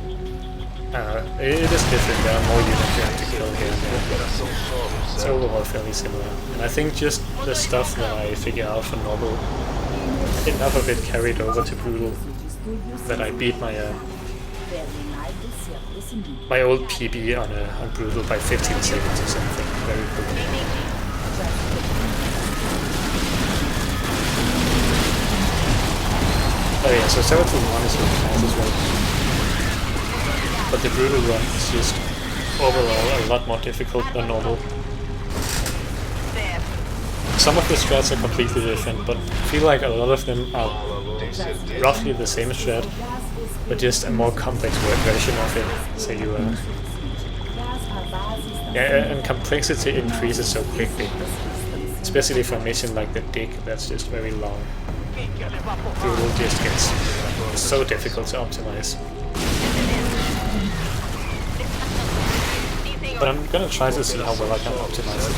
It is different, there are more units you have to kill here and there. It's overall fairly similar. And I think just the stuff that I figure out for normal, enough of it carried over to brutal, that I beat my my old PB on brutal by 15 seconds or something, very quickly. Oh yeah, so 7-1 is really nice as well. But the brutal run is just overall a lot more difficult than normal. Some of the strats are completely different, but I feel like a lot of them are roughly the same strat, but just a more complex version of it. So you yeah, and complexity increases so quickly, especially for a mission like the dig that's just very long. Brutal just gets so difficult to optimize. But I'm gonna try to see how well I can optimize it.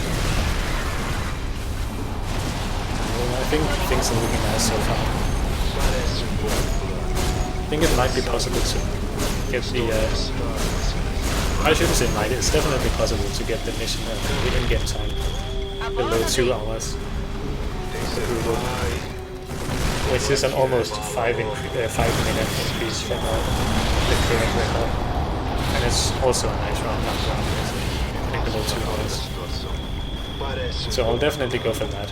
I think things are looking nice so far. I think it might be possible to get the... I shouldn't say might, it's definitely possible to get the mission in game time below 2 hours. Which is an almost 5 minute increase from the current record. And it's also a nice round number, I think below 2 hours. So I'll definitely go for that.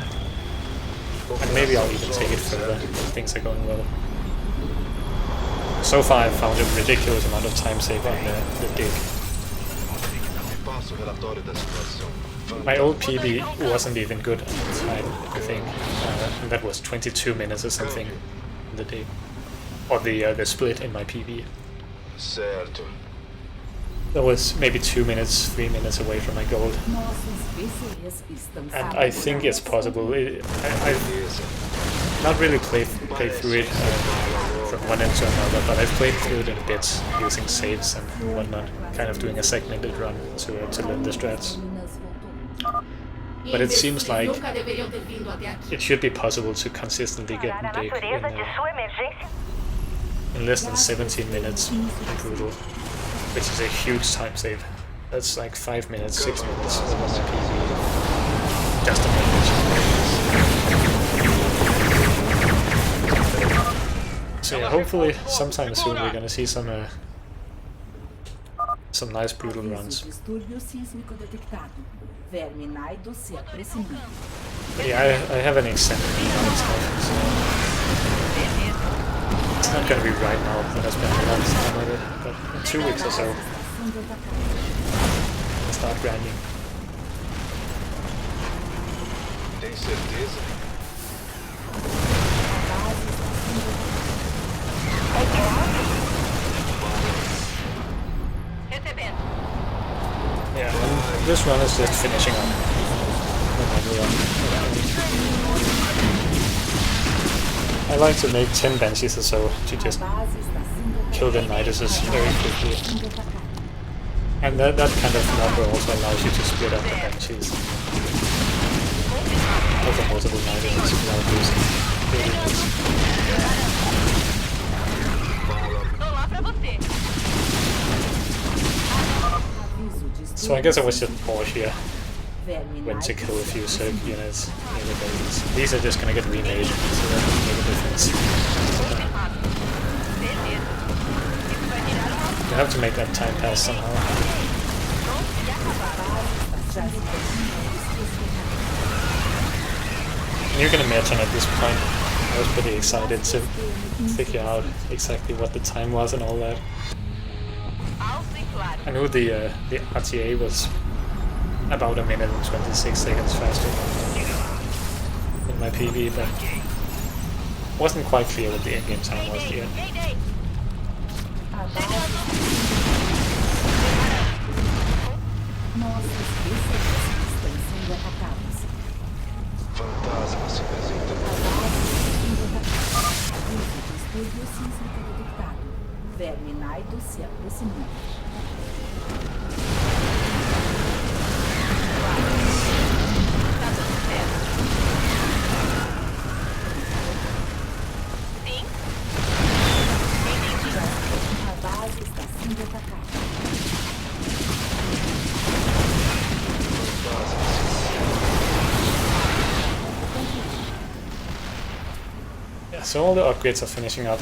And maybe I'll even take it further if things are going well. So far I've found a ridiculous amount of time save on the dig. My old PB wasn't even good at the time, I think. And that was 22 minutes or something in the dig. Or the split in my PB. That was maybe 2 minutes, 3 minutes away from my gold. And I think it's possible. I've not really played through it from one end to another, but I've played through it in bits using saves and whatnot, kind of doing a segmented run to learn the strats. But it seems like it should be possible to consistently get the dig in less than 17 minutes in brutal, which is a huge time save. That's like 5 minutes, 6 minutes over my PB. Just a minute. So yeah, hopefully sometime soon we're gonna see some nice brutal runs. But yeah, I have an extended amount of time, so it's not gonna be right now that I spend a lot of time on it, but in 2 weeks or so I'll start grinding. Yeah, and this run is just finishing up. run. I like to make 10 banshees or so to just kill the Niduses very quickly. And that kind of number also allows you to split up the banshees. Over multiple Niduses without losing units. So I guess I was just bored here. Went to kill a few Zerg units near the bases. These are just gonna get remade, so that doesn't make a difference. You have to make that time pass somehow. You can imagine at this point, I was pretty excited to figure out exactly what the time was and all that. I knew the RTA was about 1 minute and 26 seconds faster than my PB, but wasn't quite clear what the in-game time was yet. Fantasma se apresenta. Estúdio sísmico detectado. Verme Naido se aproximando. Sim? A base está sendo atacada. Yeah, so all the upgrades are finishing up.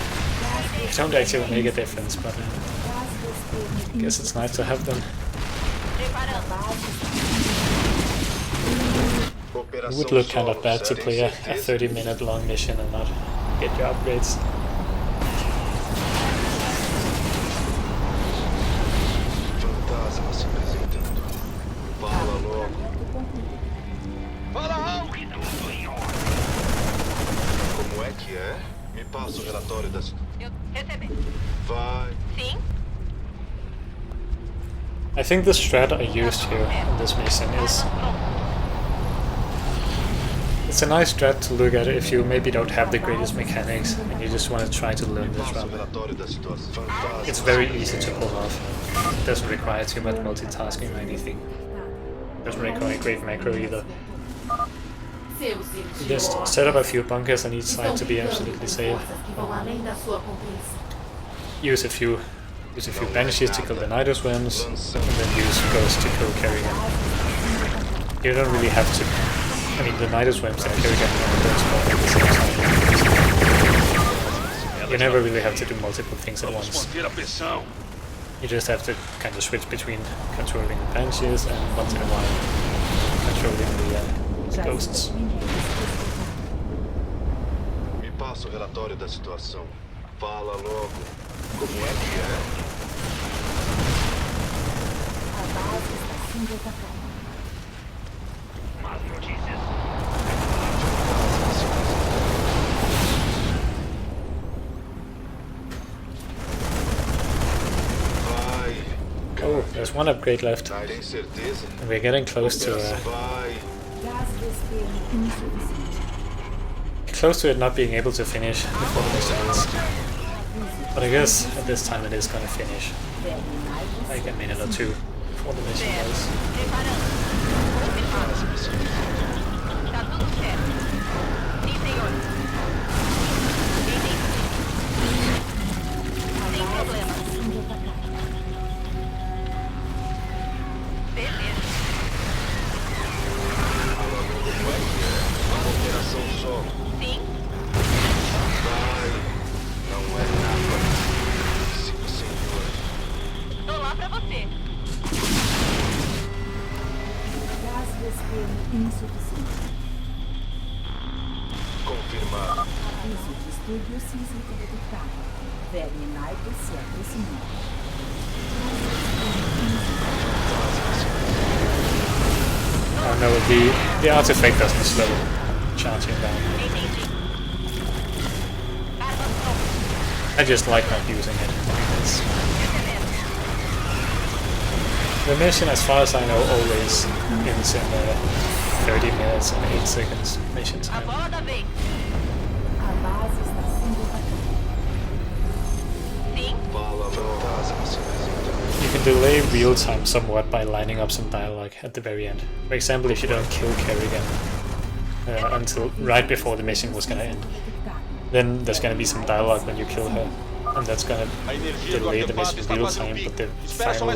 They don't actually make a difference, but I guess it's nice to have them. It would look kind of bad to play a 30-minute long mission and not get your upgrades. Fantasma se apresentando. Fala logo. Fala algo! Como é que é? Me passa o relatório da situação. Eu recebi. Vai. Sim? I think the strat I used here in this mission is... It's a nice strat to look at if you maybe don't have the greatest mechanics and you just want to try to learn this rather. It's very easy to pull off. It doesn't require too much multitasking or anything. It doesn't require great macro either. You just set up a few bunkers on each side to be absolutely safe. Use a few banshees to kill the Nidoswarms, and then use ghosts to kill Kerrigan. You don't really have to. I mean, the Nidoswarms and Kerrigan don't spawn at the same time. You never really have to do multiple things at once. You just have to kind of switch between controlling the banshees and once in a while controlling the ghosts. Me passa o relatório da situação. Fala logo. Como é que é? A base está sendo atacada. Más notícias. Vai. Oh, there's one upgrade left. Tem certeza? And we're getting close to Vai. Gás despejo insuficiente. close to it not being able to finish before the mission ends. But I guess at this time it is gonna finish. Like a minute or two before the mission ends. Tá tudo certo. Sim, senhor. Entendi. Sem problema. Beleza. Operação solo. Sim? Vai. Não é nada. Sim, senhor. Tô lá pra você. Gás despejo insuficiente. Confirmado. Aviso de estúdio sísmico detectado. Verme Naido se aproximando. Oh no, the artifact doesn't slow charging down. Entendi. Armas prontas. I just like not using it. It's, the mission, as far as I know, always ends in 30 minutes and 8 seconds mission A time. bola da vez. A base está sendo atacada. Sim. You can delay real time somewhat by lining up some dialogue at the very end. For example, if you don't kill Kerrigan until right before the mission was gonna end, then there's gonna be some dialogue when you kill her, and that's gonna delay the mission real time, but the final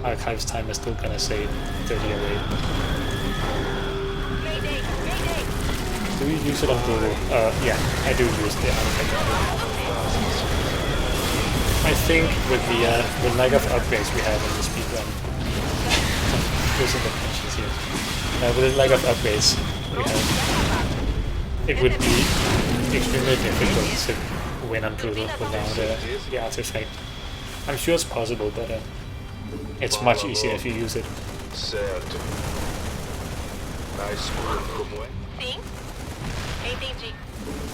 archives time is still gonna say 30 or 8. Mayday. Mayday. Do you use it on Google? Yeah, I do use the artifact. I think with the lack of upgrades we have in the speedrun, using the pensions here, with the lack of upgrades we have, it would be extremely difficult to win on Brutal without the artifact. I'm sure it's possible, but it's much easier if you use it. Certo. Na escura como é? Sim. Entendi.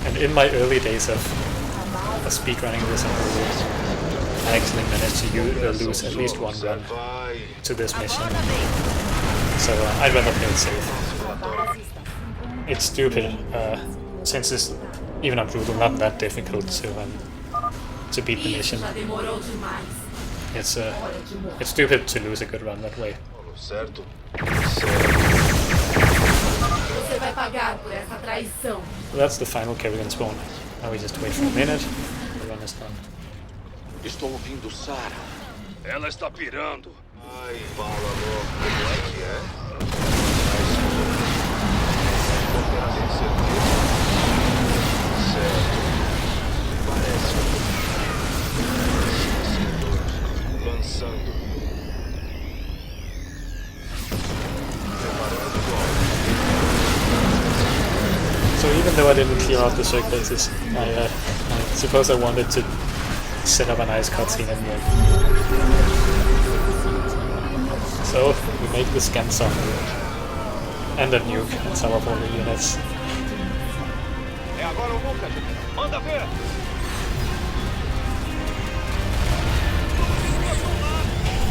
And in my early days of speedrunning this on Brutal, I actually managed to lose at least one run to this mission, Bola da vez. so I'd rather play it safe. It's stupid, since it's even on Brutal not that difficult to beat the Isso mission. já demorou demais. It's stupid to lose a good run that way. Certo? Você vai pagar por essa traição. So that's the final Kerrigan spawn. Now we just wait for a minute, the run is done. Estou ouvindo Sarah. Ela está pirando. Ai, fala logo como é que é? Tem certeza? Certo. Parece lançando. So even though I didn't clear out the circulates, I suppose I wanted to set up a nice cutscene in the end. So we make the scan song and a nuke on some of all the units. É agora ou nunca, gente. Manda ver.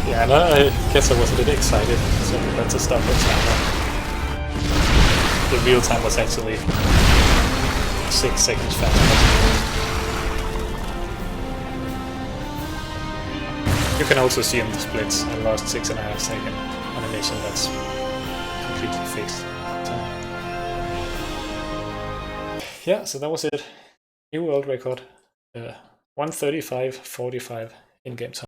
Yeah, and I guess I was a bit excited, so we got to stop the timer. The real time was actually 6 seconds faster. You can also see in the splits, I lost 6.5 seconds on a mission that's completely fixed. So, yeah, so that was it. New world record. 1:35:45 in-game time.